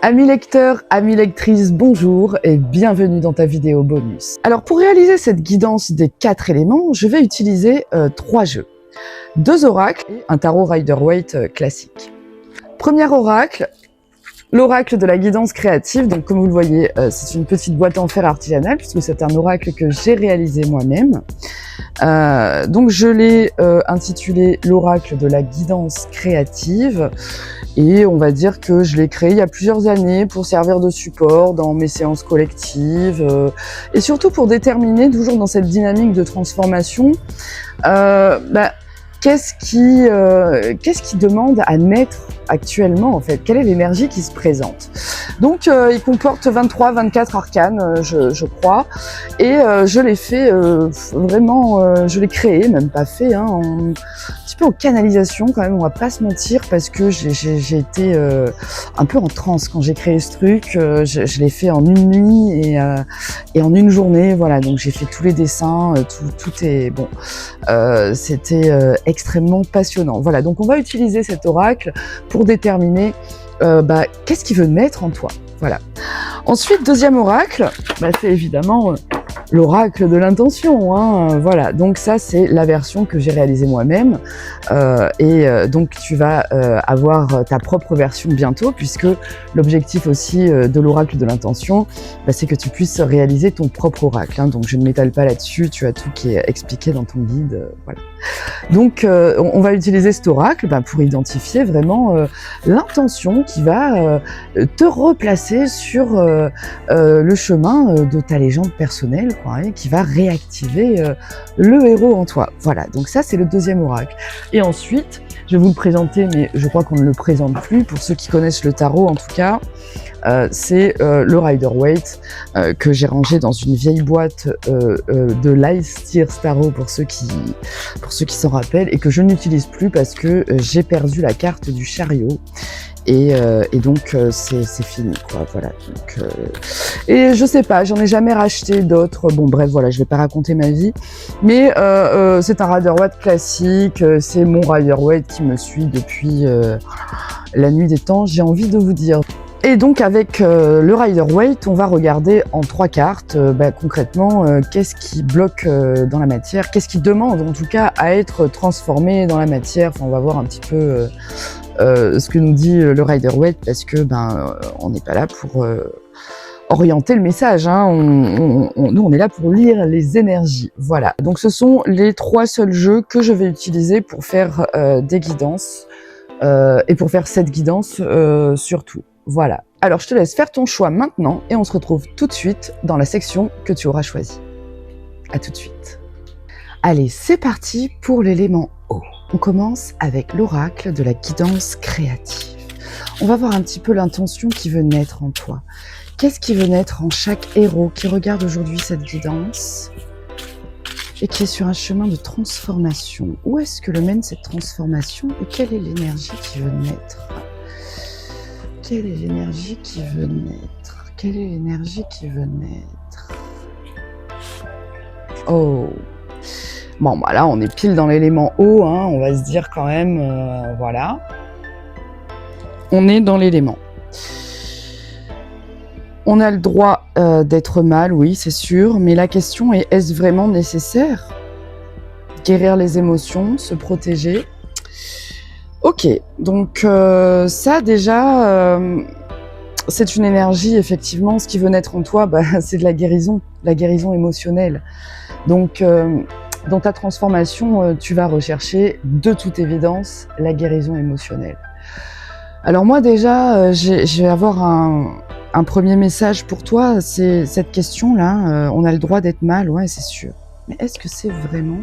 Amis lecteurs, amis lectrices, bonjour et bienvenue dans ta vidéo bonus. Alors pour réaliser cette guidance des 4 éléments, je vais utiliser 3 jeux. 2 oracles et un tarot Rider-Waite classique. Premier oracle, l'oracle de la guidance créative. Donc comme vous le voyez, c'est une petite boîte en fer artisanale puisque c'est un oracle que j'ai réalisé moi-même. Donc je l'ai intitulé l'oracle de la guidance créative et on va dire que je l'ai créé il y a plusieurs années pour servir de support dans mes séances collectives et surtout pour déterminer, toujours dans cette dynamique de transformation, qu'est-ce qui demande à naître actuellement en fait? Quelle est l'énergie qui se présente? Donc il comporte 23-24 arcanes, je crois, et je l'ai fait vraiment, je l'ai créé, même pas fait, hein, un petit peu en canalisation quand même, on va pas se mentir, parce que j'ai été un peu en transe quand j'ai créé ce truc. Je l'ai fait en une nuit et en une journée, voilà. Donc j'ai fait tous les dessins, tout est bon. C'était extrêmement passionnant. Voilà, donc on va utiliser cet oracle pour déterminer qu'est-ce qui veut naître en toi. Voilà. Ensuite, deuxième oracle, c'est évidemment l'oracle de l'intention, hein, voilà. Donc ça, c'est la version que j'ai réalisée moi-même, donc tu vas avoir ta propre version bientôt, puisque l'objectif aussi de l'oracle de l'intention, c'est que tu puisses réaliser ton propre oracle, hein. Donc je ne m'étale pas là-dessus, tu as tout qui est expliqué dans ton guide, voilà. Donc on va utiliser cet oracle pour identifier vraiment l'intention qui va te replacer sur le chemin de ta légende personnelle, quoi, et qui va réactiver le héros en toi. Voilà, donc ça c'est le deuxième oracle. Et ensuite, je vais vous le présenter, mais je crois qu'on ne le présente plus, pour ceux qui connaissent le tarot en tout cas. C'est le Rider-Waite que j'ai rangé dans une vieille boîte de Lice Tears Tarot pour ceux qui s'en rappellent, et que je n'utilise plus parce que j'ai perdu la carte du chariot. Et donc c'est fini, quoi, voilà. Donc, et je sais pas, j'en ai jamais racheté d'autres. Bon bref, voilà, je vais pas raconter ma vie, mais c'est un Rider-Waite classique. C'est mon Rider-Waite qui me suit depuis la nuit des temps, j'ai envie de vous dire. Et donc avec le Rider-Waite, on va regarder en 3 cartes concrètement qu'est-ce qui bloque dans la matière, qu'est-ce qui demande en tout cas à être transformé dans la matière. Enfin, on va voir un petit peu ce que nous dit le Rider-Waite, parce que on n'est pas là pour orienter le message, hein. Nous on est là pour lire les énergies, voilà. Donc ce sont les 3 seuls jeux que je vais utiliser pour faire des guidances et pour faire cette guidance surtout. Voilà. Alors je te laisse faire ton choix maintenant et on se retrouve tout de suite dans la section que tu auras choisie. À tout de suite. Allez, c'est parti pour l'élément eau. On commence avec l'oracle de la guidance créative. On va voir un petit peu l'intention qui veut naître en toi. Qu'est-ce qui veut naître en chaque héros qui regarde aujourd'hui cette guidance et qui est sur un chemin de transformation? Où est-ce que le mène cette transformation et quelle est l'énergie qui veut naître? Quelle est l'énergie qui veut naître? Quelle est l'énergie qui veut naître? Oh! Bon, là, on est pile dans l'élément eau, hein, on va se dire quand même, voilà. On est dans l'élément. On a le droit d'être mal, oui, c'est sûr, mais la question est, est-ce vraiment nécessaire? Guérir les émotions, se protéger. Ok, donc ça déjà, c'est une énergie, effectivement. Ce qui veut naître en toi, c'est de la guérison émotionnelle. Donc dans ta transformation, tu vas rechercher de toute évidence la guérison émotionnelle. Alors moi déjà, je vais avoir un premier message pour toi, c'est cette question-là. On a le droit d'être mal, ouais, c'est sûr. Mais est-ce que c'est vraiment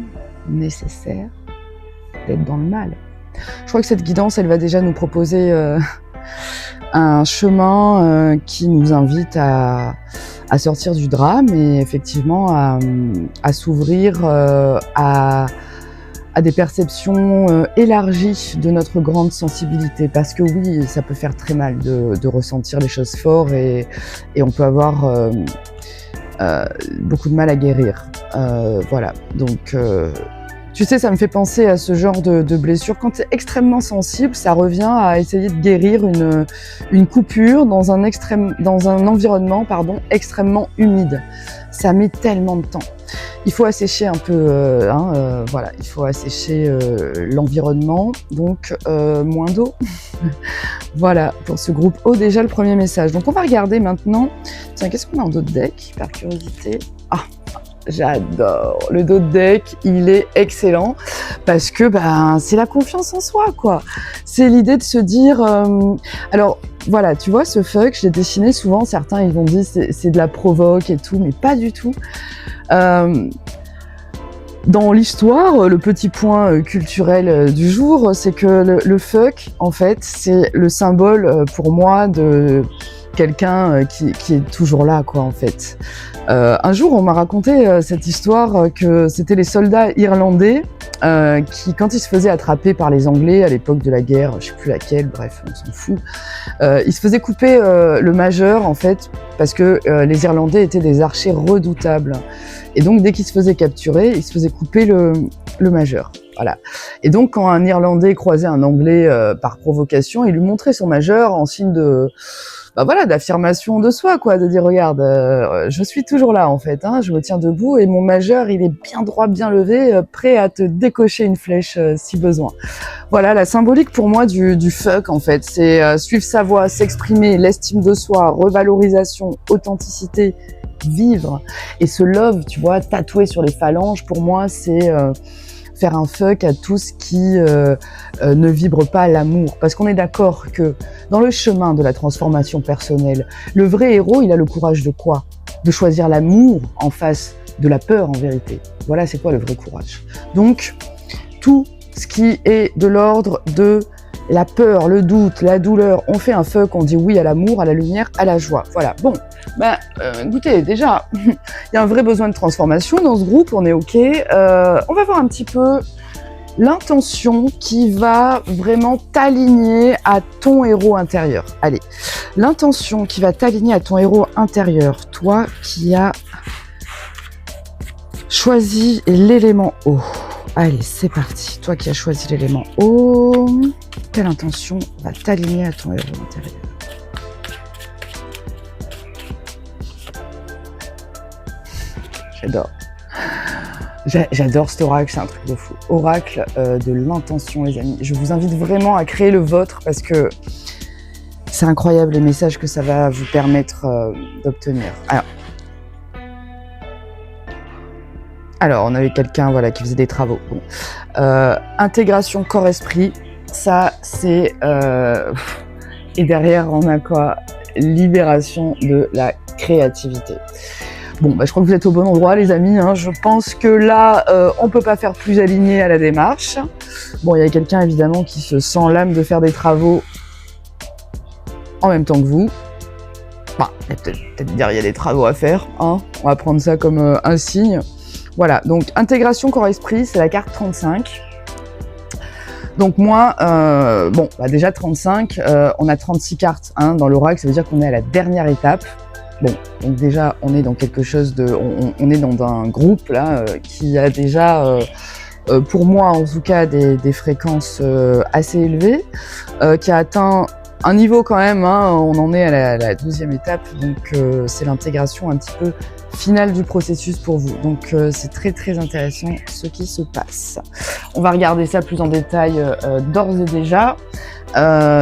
nécessaire d'être dans le mal? Je crois que cette guidance, elle va déjà nous proposer un chemin qui nous invite à sortir du drame et effectivement à s'ouvrir à des perceptions élargies de notre grande sensibilité. Parce que oui, ça peut faire très mal de ressentir les choses fort et on peut avoir beaucoup de mal à guérir. Voilà, donc Tu sais, ça me fait penser à ce genre de blessure. Quand tu es extrêmement sensible, ça revient à essayer de guérir une coupure dans un environnement, extrêmement humide. Ça met tellement de temps. Il faut assécher un peu, voilà, il faut assécher l'environnement, donc moins d'eau. Voilà, pour ce groupe O, déjà le premier message. Donc on va regarder maintenant, tiens, qu'est-ce qu'on a en dos de deck, par curiosité? Ah, j'adore le dos de deck, il est excellent, parce que c'est la confiance en soi, quoi. C'est l'idée de se dire, alors, voilà, tu vois, ce fuck, je l'ai dessiné souvent, certains ils vont dire c'est de la provoque et tout, mais pas du tout. Dans l'histoire, le petit point culturel du jour, c'est que le fuck, en fait, c'est le symbole pour moi de quelqu'un qui est toujours là, quoi, en fait. Un jour, on m'a raconté cette histoire que c'était les soldats irlandais qui, quand ils se faisaient attraper par les Anglais à l'époque de la guerre, je sais plus laquelle, bref, on s'en fout, ils se faisaient couper le majeur, en fait, parce que les Irlandais étaient des archers redoutables. Et donc, dès qu'ils se faisaient capturer, ils se faisaient couper le majeur. Voilà. Et donc, quand un Irlandais croisait un Anglais par provocation, il lui montrait son majeur en signe de, d'affirmation de soi, quoi, de dire, regarde, je suis toujours là, en fait, je me tiens debout et mon majeur, il est bien droit, bien levé, prêt à te décocher une flèche si besoin. Voilà, la symbolique pour moi du fuck, en fait, c'est suivre sa voix, s'exprimer, l'estime de soi, revalorisation, authenticité, vivre. Et ce love, tu vois, tatoué sur les phalanges, pour moi, c'est faire un fuck à tout ce qui ne vibre pas l'amour. Parce qu'on est d'accord que dans le chemin de la transformation personnelle, le vrai héros, il a le courage de quoi? De choisir l'amour en face de la peur, en vérité. Voilà, c'est quoi le vrai courage? Donc, tout ce qui est de l'ordre de la peur, le doute, la douleur, on fait un fuck, on dit oui à l'amour, à la lumière, à la joie. Voilà, bon, écoutez, déjà, il y a un vrai besoin de transformation dans ce groupe, on est OK. On va voir un petit peu l'intention qui va vraiment t'aligner à ton héros intérieur. Allez, l'intention qui va t'aligner à ton héros intérieur, toi qui as choisi l'élément eau. Allez, c'est parti. Toi qui as choisi l'élément eau, quelle intention va t'aligner à ton héros intérieur? J'adore. J'adore cet oracle, c'est un truc de fou. Oracle de l'intention, les amis. Je vous invite vraiment à créer le vôtre parce que c'est incroyable les messages que ça va vous permettre d'obtenir. Alors, on avait quelqu'un qui faisait des travaux. Bon. Intégration corps-esprit, ça c'est... Et derrière, on a quoi? Libération de la créativité. Bon, je crois que vous êtes au bon endroit, les amis. Je pense que là, on peut pas faire plus aligné à la démarche. Bon, il y a quelqu'un, évidemment, qui se sent l'âme de faire des travaux en même temps que vous. Peut-être dire il y a des travaux à faire. On va prendre ça comme un signe. Voilà, donc intégration corps-esprit, c'est la carte 35. Donc moi, déjà 35, on a 36 cartes dans l'oracle, ça veut dire qu'on est à la dernière étape. Bon, donc déjà, on est dans quelque chose de... On est dans un groupe là qui a déjà, pour moi en tout cas, des fréquences assez élevées, qui a atteint un niveau quand même, on en est à la 12e étape, donc c'est l'intégration un petit peu finale du processus pour vous. Donc c'est très très intéressant ce qui se passe. On va regarder ça plus en détail d'ores et déjà.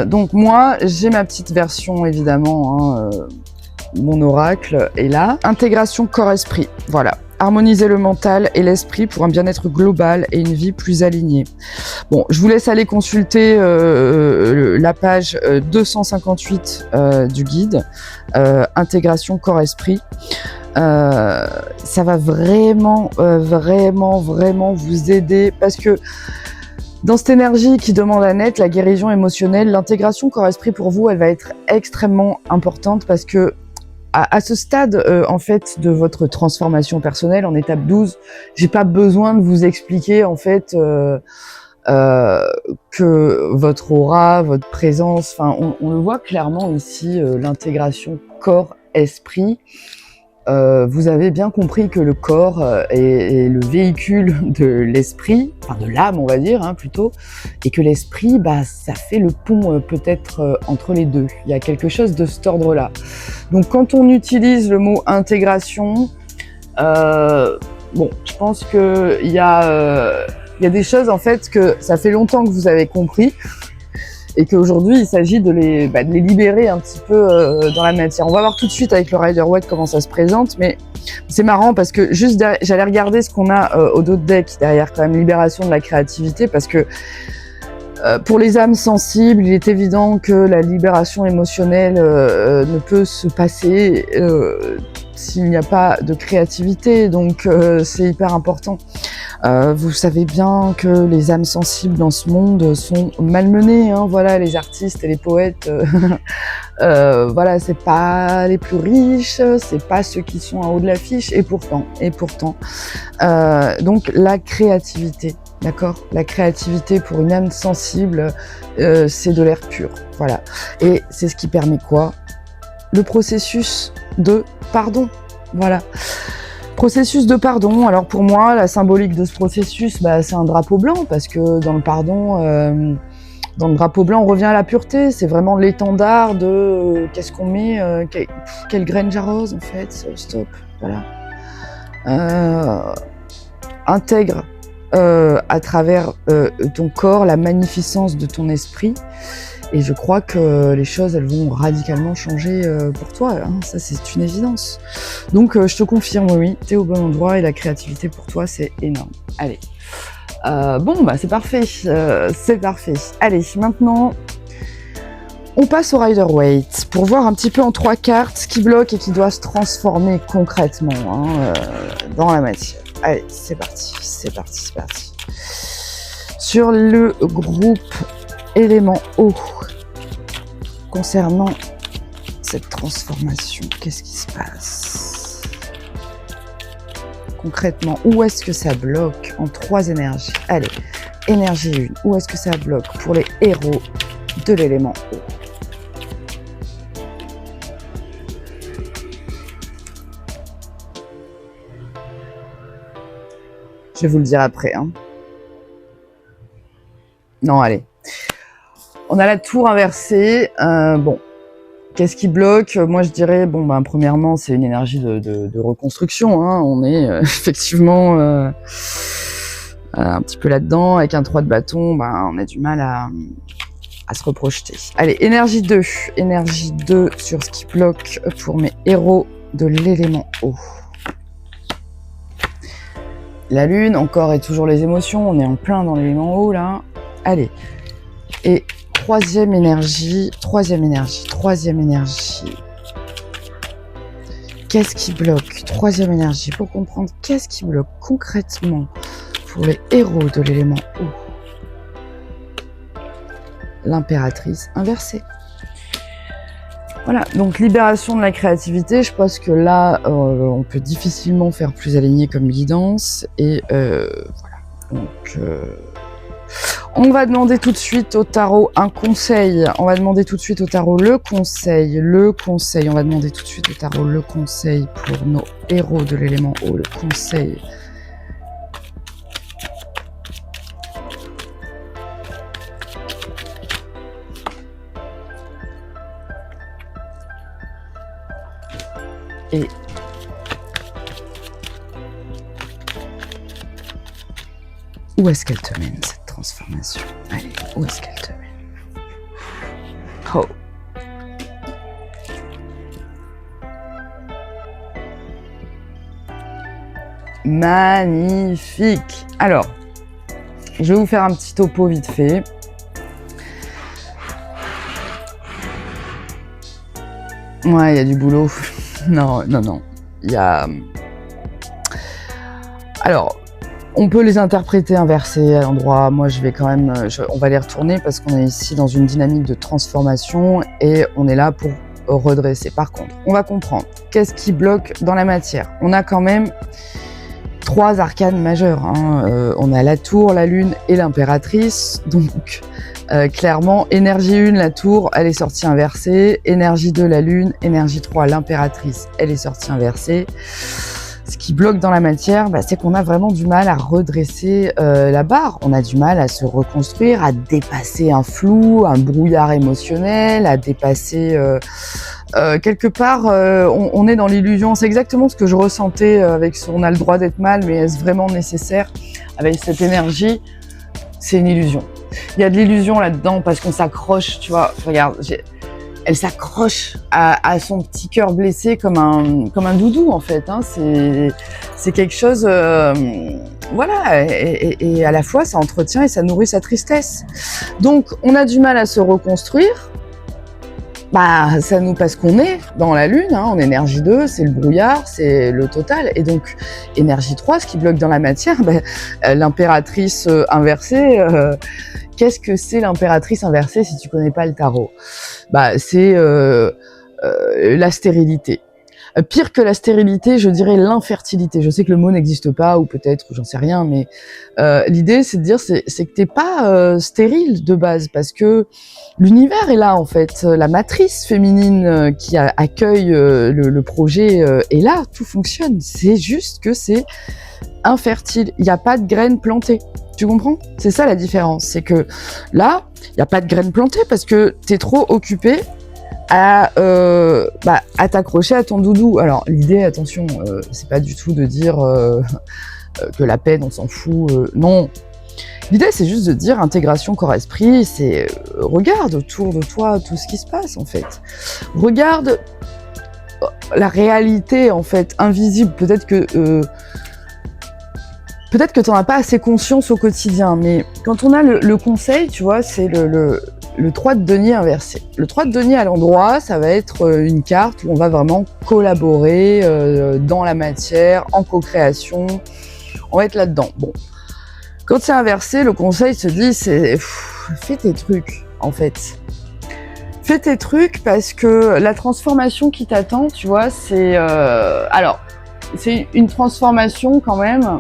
Donc moi, j'ai ma petite version évidemment, mon oracle est là. Intégration corps-esprit, voilà. Harmoniser le mental et l'esprit pour un bien-être global et une vie plus alignée. Bon, je vous laisse aller consulter la page 258 du guide, intégration corps-esprit. Ça va vraiment vous aider parce que dans cette énergie qui demande à naître la guérison émotionnelle, l'intégration corps-esprit pour vous, elle va être extrêmement importante parce que à ce stade, en fait, de votre transformation personnelle, en étape 12, j'ai pas besoin de vous expliquer, en fait, que votre aura, votre présence, on le voit clairement ici, l'intégration corps-esprit, vous avez bien compris que le corps est le véhicule de l'esprit, enfin de l'âme on va dire hein, plutôt, et que l'esprit, bah, ça fait le pont peut-être entre les deux. Il y a quelque chose de cet ordre-là. Donc quand on utilise le mot intégration, bon, je pense qu'il y a des choses en fait que ça fait longtemps que vous avez compris, et qu'aujourd'hui il s'agit de les libérer un petit peu dans la matière. On va voir tout de suite avec le Rider-Waite comment ça se présente, mais c'est marrant parce que juste j'allais regarder ce qu'on a au dos de deck derrière quand même libération de la créativité, parce que pour les âmes sensibles, il est évident que la libération émotionnelle ne peut se passer s'il n'y a pas de créativité, donc c'est hyper important. Vous savez bien que les âmes sensibles dans ce monde sont malmenées, hein, voilà, les artistes et les poètes, voilà, c'est pas les plus riches, c'est pas ceux qui sont en haut de l'affiche, et pourtant, donc la créativité, d'accord, la créativité pour une âme sensible, c'est de l'air pur, voilà, et c'est ce qui permet quoi? Le processus de pardon, voilà. Processus de pardon. Alors pour moi, la symbolique de ce processus, bah, c'est un drapeau blanc, parce que dans le pardon, dans le drapeau blanc, on revient à la pureté. C'est vraiment l'étendard de qu'est-ce qu'on met, quelle graine j'arrose en fait. Stop, voilà. Intègre à travers ton corps la magnificence de ton esprit. Et je crois que les choses, elles vont radicalement changer pour toi, hein, ça c'est une évidence. Donc je te confirme, oui, t'es au bon endroit et la créativité pour toi, c'est énorme. Allez, bon bah c'est parfait, c'est parfait. Allez, maintenant, on passe au Rider-Waite pour voir un petit peu en 3 cartes ce qui bloque et qui doit se transformer concrètement hein, dans la matière. Allez, c'est parti, c'est parti, c'est parti. Sur le groupe élément eau, concernant cette transformation, qu'est-ce qui se passe concrètement? Où est-ce que ça bloque en 3 énergies? Allez, énergie 1, où est-ce que ça bloque pour les héros de l'élément eau? Je vais vous le dire après, hein. Non, allez. On a la tour inversée. Bon, qu'est-ce qui bloque? Moi, je dirais, bon, ben, premièrement, c'est une énergie de reconstruction. Hein. On est effectivement un petit peu là-dedans. Avec un 3 de bâton, ben, on a du mal à se reprojeter. Allez, énergie 2. Énergie 2 sur ce qui bloque pour mes héros de l'élément eau. La lune, encore et toujours les émotions. On est en plein dans l'élément eau, là. Allez. Et troisième énergie. Qu'est-ce qui bloque? Troisième énergie, pour comprendre qu'est-ce qui bloque concrètement pour les héros de l'élément eau. L'impératrice inversée. Voilà, donc libération de la créativité, je pense que là, on peut difficilement faire plus aligné comme guidance. Et voilà, donc... on va demander tout de suite au tarot un conseil. On va demander tout de suite au tarot le conseil. On va demander tout de suite au tarot le conseil pour nos héros de l'élément eau. Le conseil. Et où est-ce qu'elle te mène cette transformation? Allez, où est-ce qu'elle te mène? Oh. Magnifique. Alors, je vais vous faire un petit topo vite fait. Ouais, il y a du boulot. Non. Il y a... Alors... on peut les interpréter inversés à l'endroit. Moi, je vais quand même, on va les retourner parce qu'on est ici dans une dynamique de transformation et on est là pour redresser. Par contre, on va comprendre qu'est-ce qui bloque dans la matière. On a quand même 3 arcanes majeures. Hein. On a la tour, la lune et l'impératrice. Donc, clairement, énergie 1, la tour, elle est sortie inversée. Énergie 2, la lune. Énergie 3, l'impératrice, elle est sortie inversée. Ce qui bloque dans la matière, c'est qu'on a vraiment du mal à redresser la barre. On a du mal à se reconstruire, à dépasser un flou, un brouillard émotionnel, à dépasser... quelque part, on est dans l'illusion. C'est exactement ce que je ressentais avec ce « on a le droit d'être mal, mais est-ce vraiment nécessaire ?» Avec cette énergie, c'est une illusion. Il y a de l'illusion là-dedans parce qu'on s'accroche, tu vois. Regarde, elle s'accroche à son petit cœur blessé comme un doudou en fait. Hein. C'est quelque chose, voilà, et à la fois ça entretient et ça nourrit sa tristesse. Donc on a du mal à se reconstruire. Ça nous parce qu'on est dans la lune, hein, en énergie 2, c'est le brouillard, c'est le total. Et donc énergie 3, ce qui bloque dans la matière, l'impératrice inversée. Qu'est-ce que c'est l'impératrice inversée si tu connais pas le tarot? C'est la stérilité. Pire que la stérilité, je dirais l'infertilité. Je sais que le mot n'existe pas, ou peut-être, j'en sais rien, mais l'idée, c'est de dire, c'est que t'es pas stérile de base, parce que l'univers est là, en fait. La matrice féminine qui accueille le projet est là, tout fonctionne. C'est juste que c'est infertile. Il n'y a pas de graines plantées. Tu comprends? C'est ça la différence. C'est que là, il n'y a pas de graines plantées parce que t'es trop occupé à t'accrocher à ton doudou. Alors l'idée, attention, c'est pas du tout de dire que la peine, on s'en fout. Non. L'idée, c'est juste de dire intégration corps-esprit. C'est regarde autour de toi tout ce qui se passe en fait. Regarde la réalité en fait invisible. Peut-être que t'en as pas assez conscience au quotidien, mais quand on a le conseil, tu vois, c'est le 3 de denier inversé. Le 3 de denier à l'endroit, ça va être une carte où on va vraiment collaborer dans la matière, en co-création. On va être là-dedans. Bon. Quand c'est inversé, le conseil se dit, fais tes trucs, en fait. Fais tes trucs parce que la transformation qui t'attend, tu vois, c'est une transformation quand même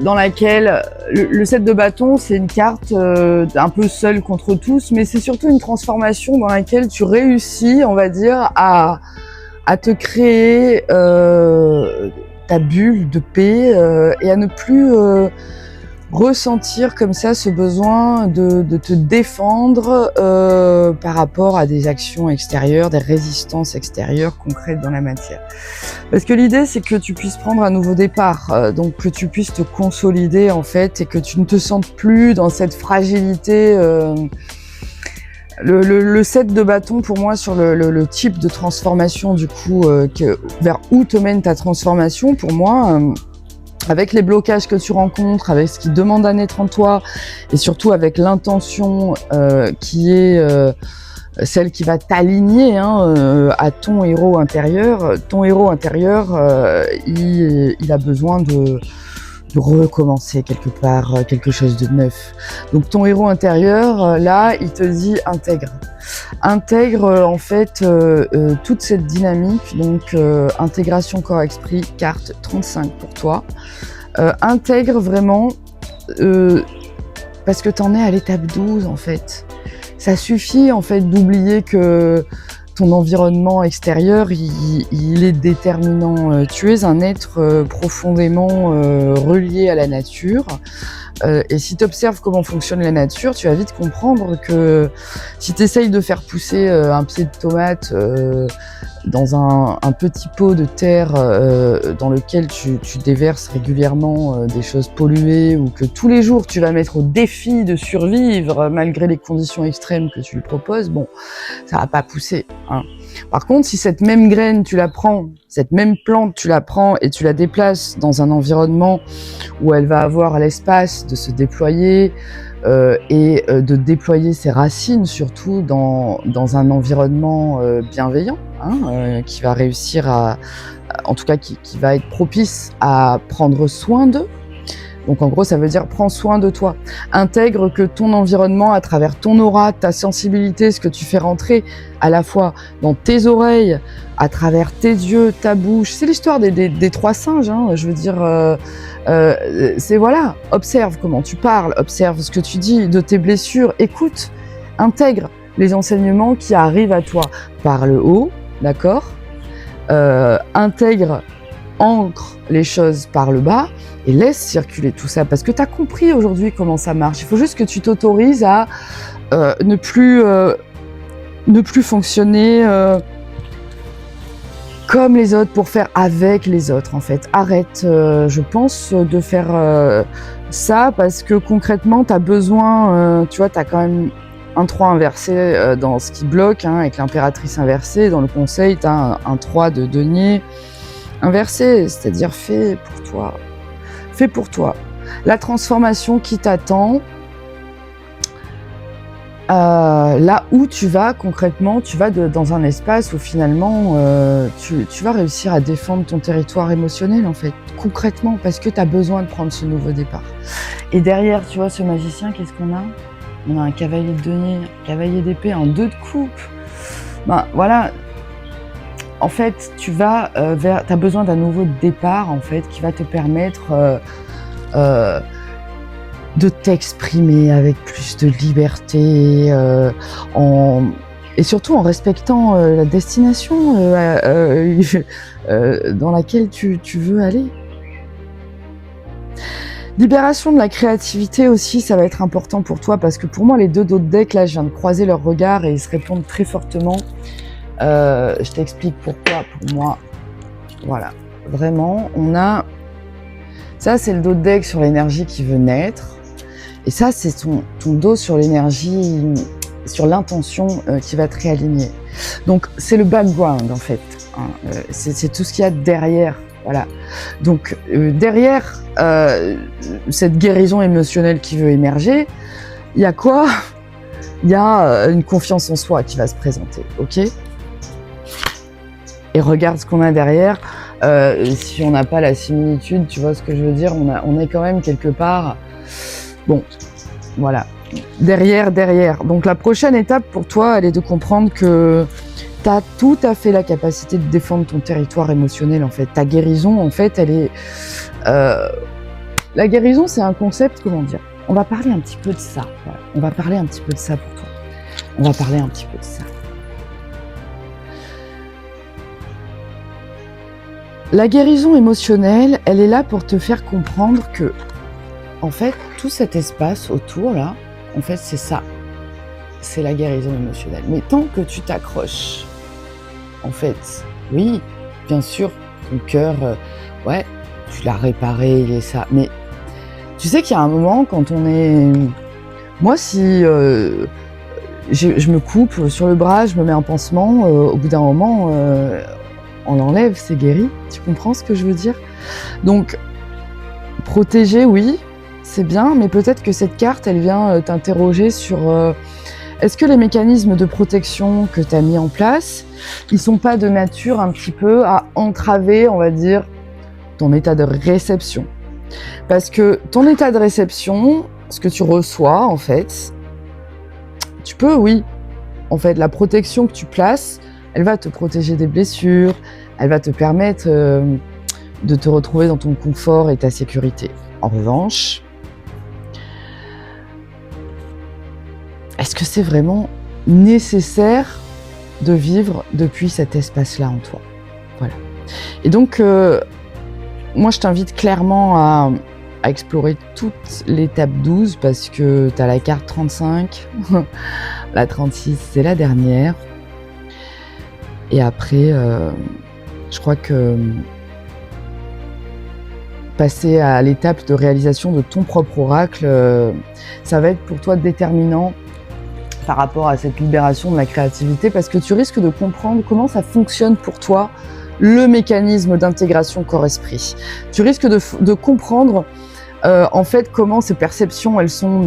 dans laquelle le 7 de bâton, c'est une carte un peu seule contre tous, mais c'est surtout une transformation dans laquelle tu réussis, on va dire, à te créer ta bulle de paix et à ne plus ressentir comme ça ce besoin de te défendre par rapport à des actions extérieures, des résistances extérieures concrètes dans la matière. Parce que l'idée, c'est que tu puisses prendre un nouveau départ, donc que tu puisses te consolider en fait et que tu ne te sentes plus dans cette fragilité. Le 7 de bâton, pour moi, sur le type de transformation, du coup, vers où te mène ta transformation, pour moi, avec les blocages que tu rencontres, avec ce qui demande à naître en toi, et surtout avec l'intention qui est celle qui va t'aligner à ton héros intérieur. Ton héros intérieur, il a besoin de recommencer quelque part, quelque chose de neuf. Donc ton héros intérieur, là, il te dit intègre en fait toute cette dynamique, donc intégration corps-esprit, carte 35 pour toi. Intègre vraiment parce que t'en es à l'étape 12 en fait. Ça suffit en fait d'oublier que ton environnement extérieur, il est déterminant. Tu es un être profondément relié à la nature. Et si tu observes comment fonctionne la nature, tu vas vite comprendre que si tu essayes de faire pousser un pied de tomate dans un petit pot de terre dans lequel tu déverses régulièrement des choses polluées, ou que tous les jours tu vas mettre au défi de survivre malgré les conditions extrêmes que tu lui proposes, bon, ça va pas pousser. Hein. Par contre, si cette même graine, tu la prends, cette même plante, tu la prends et tu la déplaces dans un environnement où elle va avoir l'espace de se déployer et de déployer ses racines, surtout dans un environnement bienveillant, qui va réussir en tout cas qui va être propice à prendre soin d'eux, Donc en gros, ça veut dire prends soin de toi. Intègre que ton environnement, à travers ton aura, ta sensibilité, ce que tu fais rentrer à la fois dans tes oreilles, à travers tes yeux, ta bouche. C'est l'histoire des trois singes, hein, je veux dire. C'est voilà, observe comment tu parles, observe ce que tu dis, de tes blessures, écoute, intègre les enseignements qui arrivent à toi par le haut, d'accord, intègre, ancre les choses par le bas et laisse circuler tout ça parce que tu as compris aujourd'hui comment ça marche. Il faut juste que tu t'autorises à ne plus fonctionner comme les autres pour faire avec les autres en fait. Arrête, je pense, de faire ça parce que concrètement tu as besoin, tu vois, tu as quand même un 3 inversé dans ce qui bloque, hein, avec l'impératrice inversée. Dans le conseil, tu as un 3 de denier inversé, c'est-à-dire fais pour toi. Fais pour toi. La transformation qui t'attend, là où tu vas concrètement, tu vas dans un espace où finalement tu vas réussir à défendre ton territoire émotionnel en fait, concrètement, parce que tu as besoin de prendre ce nouveau départ. Et derrière, tu vois, ce magicien, qu'est-ce qu'on a ? On a un cavalier de denier, un cavalier d'épée, un 2 de coupe. Ben voilà, en fait, tu vas t'as besoin d'un nouveau départ en fait, qui va te permettre de t'exprimer avec plus de liberté, et surtout en respectant la destination dans laquelle tu veux aller. Libération de la créativité aussi, ça va être important pour toi parce que pour moi, les deux d'autres decks, là, je viens de croiser leurs regards et ils se répondent très fortement. Je t'explique pourquoi, pour moi. Voilà, vraiment, on a... Ça, c'est le dos de deck sur l'énergie qui veut naître. Et ça, c'est ton dos sur l'énergie, sur l'intention qui va te réaligner. Donc, c'est le background, en fait. Hein. C'est tout ce qu'il y a derrière. Voilà. Donc, derrière cette guérison émotionnelle qui veut émerger, il y a quoi ? Il y a une confiance en soi qui va se présenter, ok ? Et regarde ce qu'on a derrière. Si on n'a pas la similitude, tu vois ce que je veux dire, on est quand même quelque part... Bon, voilà. Derrière. Donc la prochaine étape pour toi, elle est de comprendre que tu as tout à fait la capacité de défendre ton territoire émotionnel, en fait. Ta guérison, en fait, elle est... La guérison, c'est un concept, comment dire ? On va parler un petit peu de ça. Voilà. On va parler un petit peu de ça pour toi. On va parler un petit peu de ça. La guérison émotionnelle, elle est là pour te faire comprendre que, en fait, tout cet espace autour, là, en fait, c'est ça. C'est la guérison émotionnelle. Mais tant que tu t'accroches, en fait, oui, bien sûr, ton cœur, ouais, tu l'as réparé, il est ça. Mais tu sais qu'il y a un moment, quand on est... Moi, si je me coupe sur le bras, je me mets un pansement, au bout d'un moment... on l'enlève, c'est guéri. Tu comprends ce que je veux dire ? Donc, protéger, oui, c'est bien, mais peut-être que cette carte, elle vient t'interroger sur est-ce que les mécanismes de protection que tu as mis en place, ils sont pas de nature un petit peu à entraver, on va dire, ton état de réception ? Parce que ton état de réception, ce que tu reçois, en fait, tu peux, oui, en fait, la protection que tu places, elle va te protéger des blessures, elle va te permettre de te retrouver dans ton confort et ta sécurité. En revanche, est-ce que c'est vraiment nécessaire de vivre depuis cet espace-là en toi ? Voilà. Et donc, moi, je t'invite clairement à explorer toute l'étape 12 parce que tu as la carte 35, la 36, c'est la dernière. Et après, je crois que passer à l'étape de réalisation de ton propre oracle, ça va être pour toi déterminant par rapport à cette libération de la créativité parce que tu risques de comprendre comment ça fonctionne pour toi, le mécanisme d'intégration corps-esprit. Tu risques de comprendre en fait comment ces perceptions, elles sont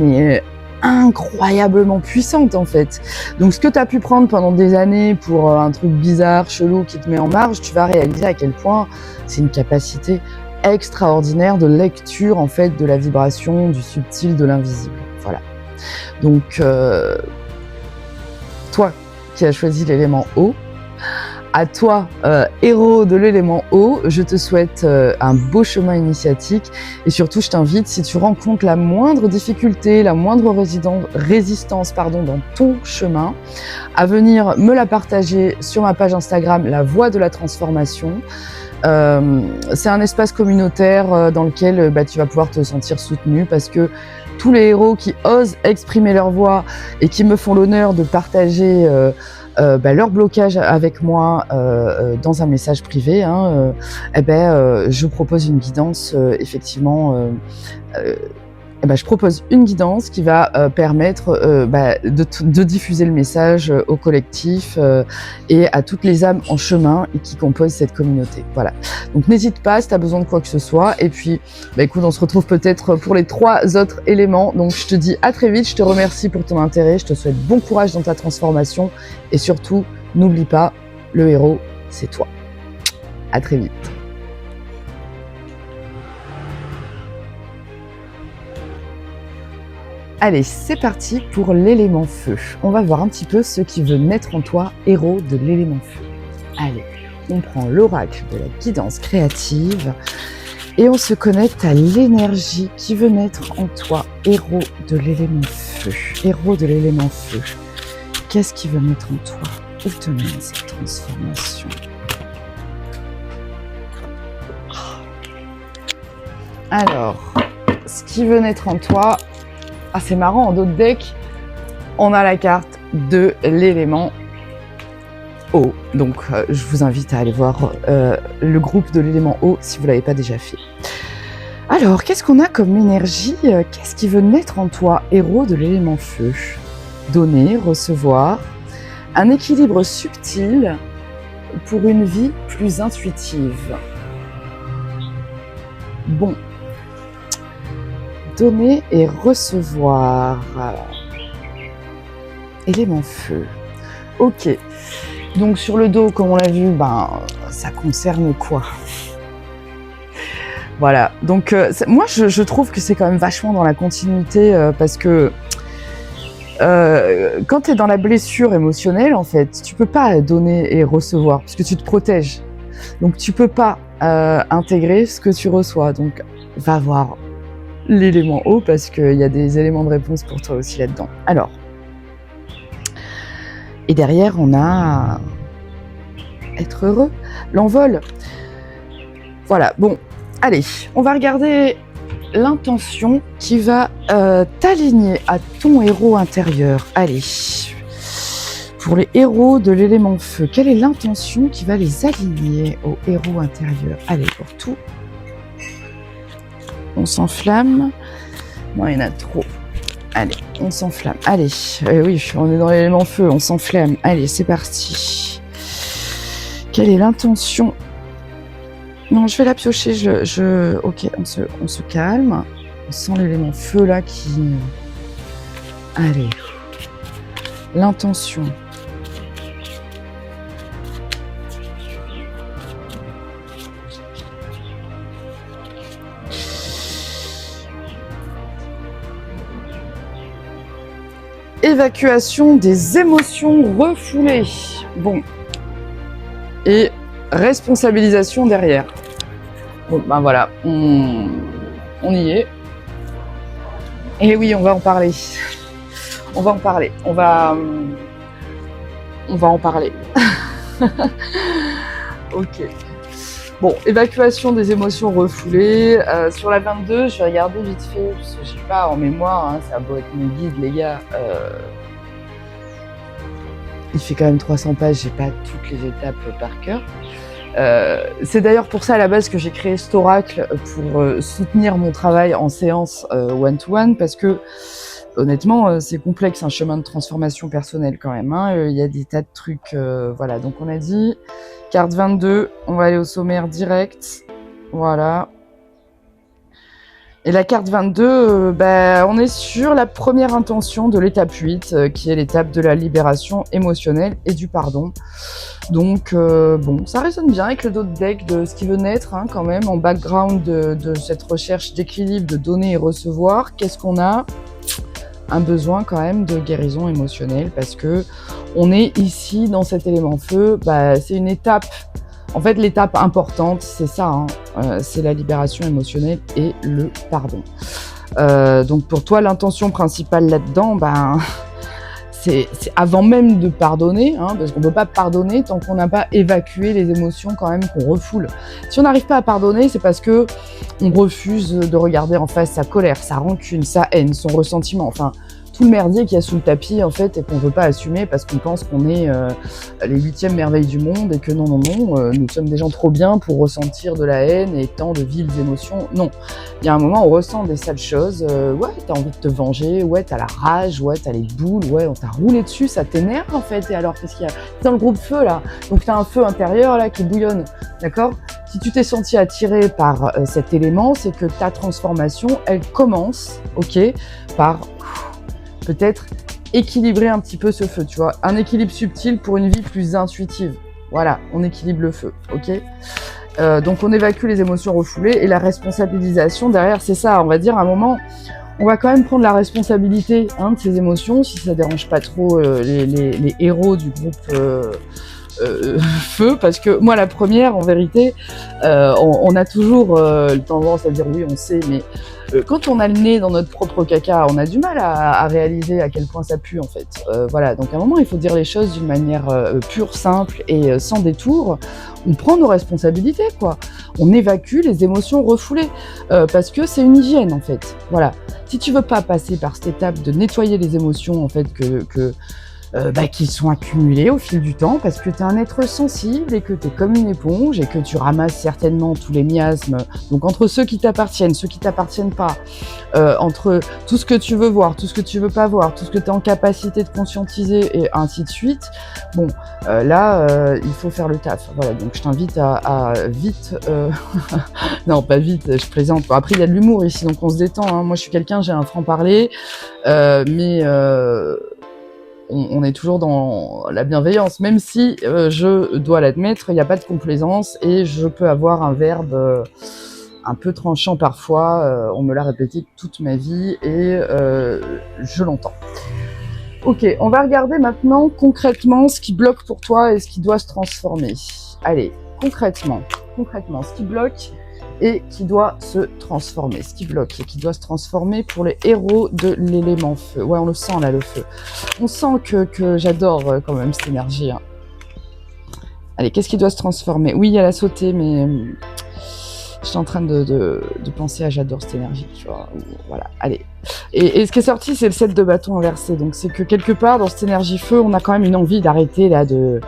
incroyablement puissante en fait. Donc ce que tu as pu prendre pendant des années pour un truc bizarre, chelou, qui te met en marge, tu vas réaliser à quel point c'est une capacité extraordinaire de lecture en fait de la vibration, du subtil, de l'invisible. Voilà. Donc, toi qui as choisi l'élément eau, à toi, héros de l'élément eau, je te souhaite un beau chemin initiatique et surtout je t'invite, si tu rencontres la moindre difficulté, la moindre résistance dans ton chemin, à venir me la partager sur ma page Instagram, La Voix de la Transformation. C'est un espace communautaire dans lequel tu vas pouvoir te sentir soutenu parce que tous les héros qui osent exprimer leur voix et qui me font l'honneur de partager leur blocage avec moi dans un message privé, je propose une guidance je propose une guidance qui va permettre de diffuser le message au collectif et à toutes les âmes en chemin qui composent cette communauté. Voilà. Donc n'hésite pas si tu as besoin de quoi que ce soit. Et puis, écoute, on se retrouve peut-être pour les 3 autres éléments. Donc je te dis à très vite. Je te remercie pour ton intérêt. Je te souhaite bon courage dans ta transformation. Et surtout, n'oublie pas, le héros, c'est toi. À très vite. Allez, c'est parti pour l'élément feu. On va voir un petit peu ce qui veut naître en toi, héros de l'élément feu. Allez, on prend l'oracle de la guidance créative et on se connecte à l'énergie qui veut naître en toi, héros de l'élément feu. Héros de l'élément feu. Qu'est-ce qui veut naître en toi? Où te mène cette transformation? Alors, ce qui veut naître en toi... Ah, c'est marrant, en d'autres decks, on a la carte de l'élément eau. Donc, je vous invite à aller voir le groupe de l'élément eau si vous ne l'avez pas déjà fait. Alors, qu'est-ce qu'on a comme énergie? Qu'est-ce qui veut naître en toi, héros de l'élément feu? Donner, recevoir, un équilibre subtil pour une vie plus intuitive. Bon. Donner et recevoir. Élément feu. Ok. Donc sur le dos, comme on l'a vu, ça concerne quoi? Voilà. Donc moi, je trouve que c'est quand même vachement dans la continuité parce que quand tu es dans la blessure émotionnelle, en fait, tu peux pas donner et recevoir parce que tu te protèges. Donc tu peux pas intégrer ce que tu reçois. Donc va voir l'élément eau parce qu'il y a des éléments de réponse pour toi aussi là-dedans. Alors, et derrière on a être heureux, l'envol. Voilà, bon, allez, on va regarder l'intention qui va t'aligner à ton héros intérieur. Allez, pour les héros de l'élément feu, quelle est l'intention qui va les aligner au héros intérieur? Allez, pour tout. On s'enflamme. Non, il y en a trop. Allez, on s'enflamme. Allez, oui, on est dans l'élément feu, on s'enflamme. Allez, c'est parti. Quelle est l'intention? Non, je vais la piocher. Ok, on se calme. On sent l'élément feu là qui... Allez. L'intention. Évacuation des émotions refoulées. Bon. Et responsabilisation derrière. Bon, voilà, on y est. Et oui, on va en parler. On va en parler. On va en parler. Ok. Bon, évacuation des émotions refoulées. Sur la 22, je vais regarder vite fait, parce que je sais pas en mémoire, hein, ça a beau être mon guide, les gars. Il fait quand même 300 pages, j'ai pas toutes les étapes par cœur. C'est d'ailleurs pour ça à la base que j'ai créé cet oracle pour soutenir mon travail en séance one-to-one, parce que honnêtement, c'est complexe, un chemin de transformation personnelle quand même. Il y a des tas de trucs, voilà. Donc on a dit, carte 22, on va aller au sommaire direct. Voilà. Et la carte 22, on est sur la première intention de l'étape 8, qui est l'étape de la libération émotionnelle et du pardon. Donc, bon, ça résonne bien avec le dos de deck de ce qui veut naître, hein, quand même, en background de cette recherche d'équilibre, de donner et recevoir. Qu'est-ce qu'on a ? Un besoin quand même de guérison émotionnelle, parce que on est ici dans cet élément feu, c'est une étape. En fait, l'étape importante, c'est ça, hein, c'est la libération émotionnelle et le pardon. Donc pour toi, l'intention principale là-dedans, c'est avant même de pardonner, hein, parce qu'on ne peut pas pardonner tant qu'on n'a pas évacué les émotions quand même qu'on refoule. Si on n'arrive pas à pardonner, c'est parce que on refuse de regarder en face sa colère, sa rancune, sa haine, son ressentiment, enfin tout le merdier qu'il y a sous le tapis en fait et qu'on ne veut pas assumer parce qu'on pense qu'on est les 8e merveilles du monde et que non, nous sommes des gens trop bien pour ressentir de la haine et tant de viles émotions. Non, il y a un moment où on ressent des sales choses, ouais, t'as envie de te venger, ouais, t'as la rage, ouais, t'as les boules, ouais, on t'a roulé dessus, ça t'énerve en fait. Et alors, qu'est-ce qu'il y a ? T'es dans le groupe feu là, donc t'as un feu intérieur là qui bouillonne, d'accord ? Si tu t'es senti attiré par cet élément, c'est que ta transformation, elle commence, ok, par peut-être équilibrer un petit peu ce feu, tu vois, un équilibre subtil pour une vie plus intuitive. Voilà, on équilibre le feu, ok ? Donc on évacue les émotions refoulées et la responsabilisation derrière, c'est ça, on va dire à un moment, on va quand même prendre la responsabilité de ces émotions, si ça dérange pas trop les héros du groupe feu, parce que moi la première, en vérité, on a toujours tendance à dire oui, on sait, mais quand on a le nez dans notre propre caca, on a du mal à réaliser à quel point ça pue en fait. Voilà, donc à un moment il faut dire les choses d'une manière pure, simple et sans détour. On prend nos responsabilités, quoi. On évacue les émotions refoulées parce que c'est une hygiène en fait. Voilà. Si tu veux pas passer par cette étape de nettoyer les émotions en fait qui sont accumulées au fil du temps parce que tu es un être sensible et que tu es comme une éponge et que tu ramasses certainement tous les miasmes. Donc entre ceux qui t'appartiennent, ceux qui t'appartiennent pas, entre tout ce que tu veux voir, tout ce que tu veux pas voir, tout ce que tu es en capacité de conscientiser et ainsi de suite, bon, il faut faire le taf. Voilà, donc je t'invite à vite... non, pas vite, je plaisante. Bon, après, il y a de l'humour ici, donc on se détend. Hein. Moi, je suis quelqu'un, j'ai un franc-parler, mais... on est toujours dans la bienveillance, même si je dois l'admettre, il n'y a pas de complaisance et je peux avoir un verbe un peu tranchant parfois, on me l'a répété toute ma vie et je l'entends. Ok, on va regarder maintenant concrètement ce qui bloque pour toi et ce qui doit se transformer. Allez, concrètement, ce qui bloque et qui doit se transformer. Ce qui bloque et qui doit se transformer pour les héros de l'élément feu. Ouais, on le sent là, le feu. On sent que j'adore quand même cette énergie. Hein. Allez, qu'est-ce qui doit se transformer ? Oui, il y a la sautée, mais j'étais en train de penser à j'adore cette énergie, tu vois. Voilà, allez. Et ce qui est sorti, c'est le 7 de bâton inversé. Donc c'est que quelque part, dans cette énergie feu, on a quand même une envie d'arrêter là de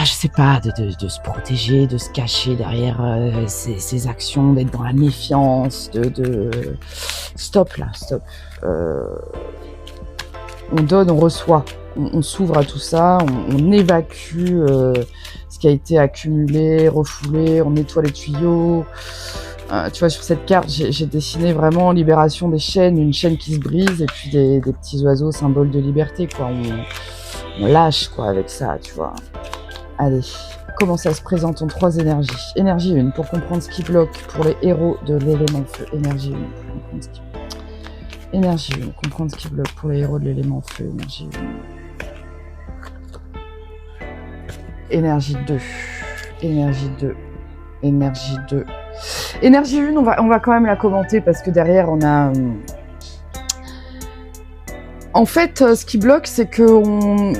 je sais pas, de se protéger, de se cacher derrière ses actions, d'être dans la méfiance, stop là, stop. On donne, on reçoit, on s'ouvre à tout ça, on évacue ce qui a été accumulé, refoulé, on nettoie les tuyaux. Tu vois, sur cette carte, j'ai dessiné vraiment libération des chaînes, une chaîne qui se brise et puis des petits oiseaux symboles de liberté, quoi. On lâche, quoi, avec ça, tu vois. Allez, comment ça se présente en 3 énergies. Énergie 1, pour comprendre ce qui bloque pour les héros de l'élément feu. Énergie 1, pour comprendre ce qui bloque. Énergie 1, comprendre ce qui bloque pour les héros de l'élément feu. Énergie 1. Énergie 2. Énergie 2. Énergie 2. Énergie 1, on va quand même la commenter parce que derrière, on a... En fait, ce qui bloque, c'est qu'on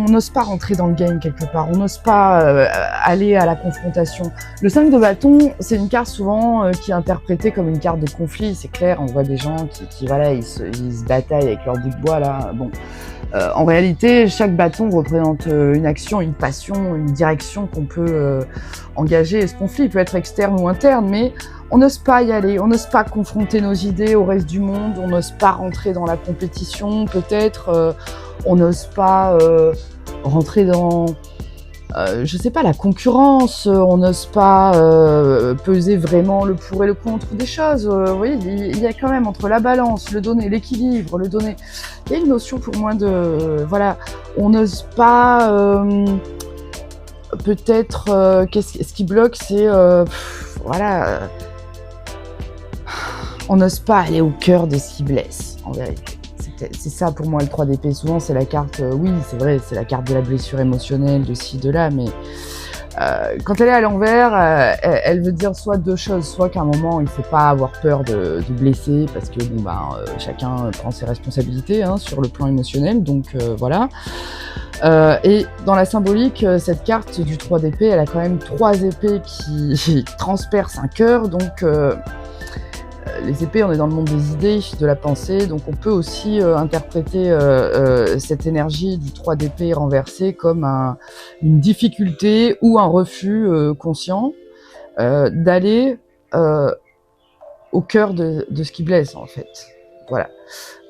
n'ose pas rentrer dans le game quelque part, on n'ose pas aller à la confrontation. Le 5 de bâton, c'est une carte souvent qui est interprétée comme une carte de conflit, c'est clair, on voit des gens qui voilà, ils se bataillent avec leur bout de bois là. Bon, en réalité, chaque bâton représente une action, une passion, une direction qu'on peut engager. Et ce conflit peut être externe ou interne, mais on n'ose pas y aller, on n'ose pas confronter nos idées au reste du monde, on n'ose pas rentrer dans la compétition, peut-être, on n'ose pas rentrer dans je sais pas, la concurrence, on n'ose pas peser vraiment le pour et le contre des choses. Vous voyez, il y a quand même entre la balance, le donner, l'équilibre, le donner. Il y a une notion pour moi de voilà, on n'ose pas peut-être ce qui bloque, c'est voilà, on n'ose pas aller au cœur de ce qui blesse en vérité. C'est ça pour moi le 3 d'épée. Souvent c'est la carte, oui c'est vrai, c'est la carte de la blessure émotionnelle, de ci, de là, mais quand elle est à l'envers, elle veut dire soit deux choses, soit qu'à un moment il ne faut pas avoir peur de blesser parce que bon chacun prend ses responsabilités hein, sur le plan émotionnel, donc voilà. Et dans la symbolique, cette carte du 3 d'épée, elle a quand même 3 épées qui transpercent un cœur, donc les épées, on est dans le monde des idées, de la pensée, donc on peut aussi interpréter cette énergie du 3 d'épée renversé comme une difficulté ou un refus conscient d'aller au cœur de ce qui blesse en fait. Voilà.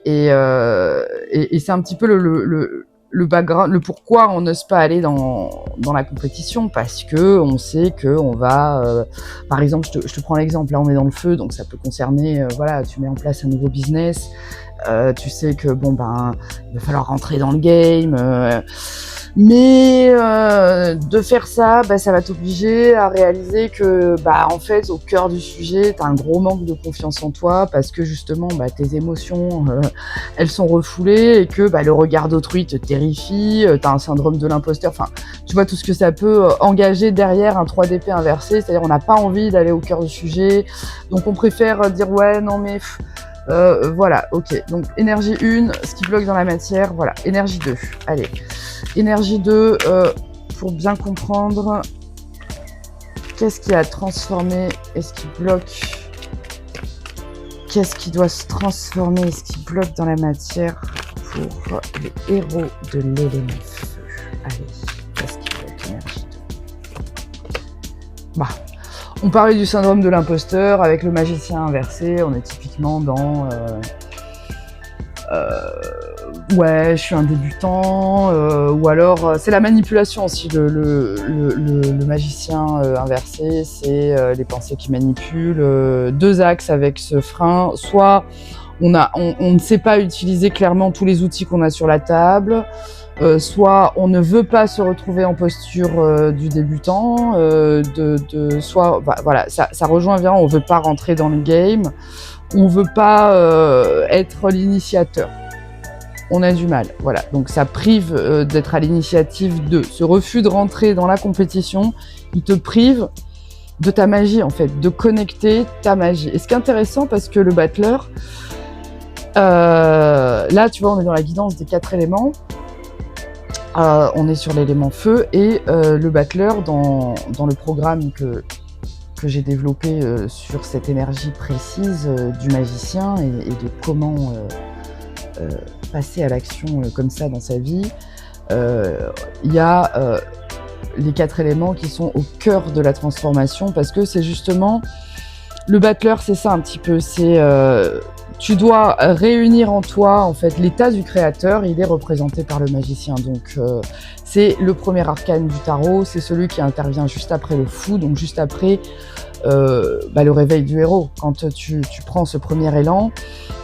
Et c'est un petit peu le background, le pourquoi on n'ose pas aller dans la compétition, parce que on sait que on va, par exemple, je te prends l'exemple, là on est dans le feu, donc ça peut concerner, voilà, tu mets en place un nouveau business, tu sais que bon il va falloir rentrer dans le game, mais de faire ça, ça va t'obliger à réaliser que en fait au cœur du sujet t'as un gros manque de confiance en toi parce que justement tes émotions elles sont refoulées et que le regard d'autrui te terrifie, t'as un syndrome de l'imposteur, enfin tu vois tout ce que ça peut engager derrière un 3 d'épée inversé, c'est-à-dire on n'a pas envie d'aller au cœur du sujet, donc on préfère dire ouais non mais voilà, ok, donc énergie 1, ce qui bloque dans la matière, voilà, énergie 2, allez, énergie 2, pour bien comprendre qu'est-ce qui a transformé et ce qui bloque, qu'est-ce qui doit se transformer et ce qui bloque dans la matière pour les héros de l'élément feu. Allez, qu'est-ce qui bloque, énergie 2. On parlait du syndrome de l'imposteur avec le magicien inversé, on est typiquement dans ouais, je suis un débutant, ou alors c'est la manipulation aussi, le magicien inversé, c'est les pensées qui manipulent, deux axes avec ce frein, soit on ne sait pas utiliser clairement tous les outils qu'on a sur la table, soit on ne veut pas se retrouver en posture du débutant, soit voilà, ça rejoint bien, on veut pas rentrer dans le game, on veut pas être l'initiateur. On a du mal, voilà. Donc ça prive d'être à l'initiative de ce refus de rentrer dans la compétition, il te prive de ta magie en fait, de connecter ta magie. Et ce qui est intéressant parce que le battleur, là tu vois on est dans la guidance des 4 éléments, on est sur l'élément feu et le battleur dans le programme que j'ai développé sur cette énergie précise du magicien et de comment passer à l'action comme ça dans sa vie, il y a les 4 éléments qui sont au cœur de la transformation parce que c'est justement le battleur, c'est ça un petit peu, c'est tu dois réunir en toi en fait l'état du créateur, il est représenté par le magicien, donc c'est le premier arcane du tarot, c'est celui qui intervient juste après le fou, donc juste après le réveil du héros, quand tu prends ce premier élan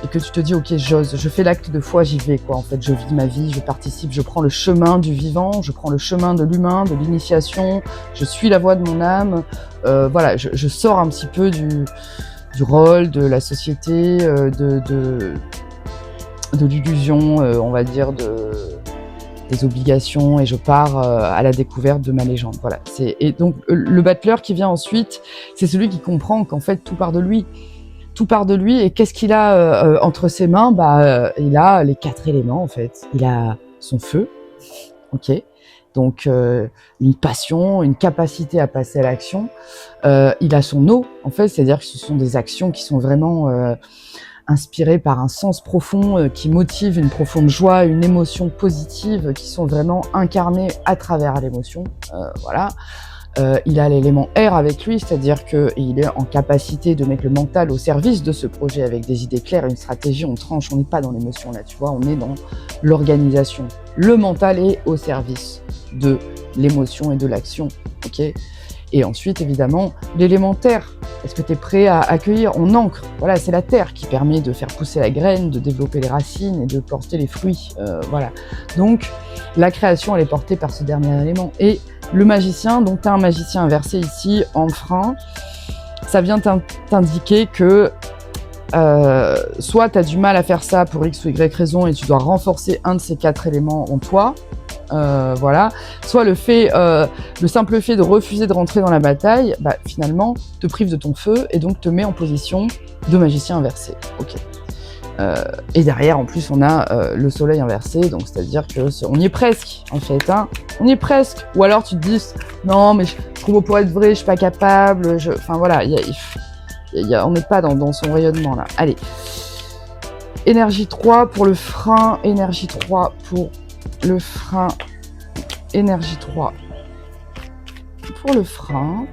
et que tu te dis ok j'ose, je fais l'acte de foi, j'y vais quoi, en fait je vis ma vie, je participe, je prends le chemin du vivant, je prends le chemin de l'humain, de l'initiation, je suis la voie de mon âme, voilà, je sors un petit peu du rôle, de la société, de l'illusion, on va dire, des obligations, et je pars à la découverte de ma légende. Voilà. Et donc le battleur qui vient ensuite, c'est celui qui comprend qu'en fait tout part de lui. Tout part de lui, et qu'est-ce qu'il a entre ses mains? Il a les 4 éléments en fait. Il a son feu, ok. Donc une passion, une capacité à passer à l'action. Il a son eau, en fait, c'est-à-dire que ce sont des actions qui sont vraiment inspirées par un sens profond, qui motive une profonde joie, une émotion positive, qui sont vraiment incarnées à travers l'émotion. Voilà. Il a l'élément air avec lui, c'est-à-dire qu'il est en capacité de mettre le mental au service de ce projet avec des idées claires, une stratégie, on tranche, on n'est pas dans l'émotion là, tu vois, on est dans l'organisation. Le mental est au service de l'émotion et de l'action, ok? Et ensuite, évidemment, l'élémentaire. Est-ce que tu es prêt à accueillir? On ancre. Voilà, c'est la terre qui permet de faire pousser la graine, de développer les racines et de porter les fruits. Voilà. Donc, la création, elle est portée par ce dernier élément. Et le magicien, donc tu as un magicien inversé ici en frein, ça vient t'indiquer que soit tu as du mal à faire ça pour X ou Y raison et tu dois renforcer un de ces 4 éléments en toi. Voilà. Soit le simple fait de refuser de rentrer dans la bataille, bah, finalement, te prive de ton feu et donc te met en position de magicien inversé. Ok. Et derrière, en plus, on a le soleil inversé, donc c'est-à-dire que on y est presque, en fait. Hein. On y est presque. Ou alors tu te dis, non, mais je trouve pour être vrai, je suis pas capable. Enfin voilà, on n'est pas dans son rayonnement là. Allez. Énergie 3 pour le frein, énergie 3 pour le frein, énergie 3 pour le frein,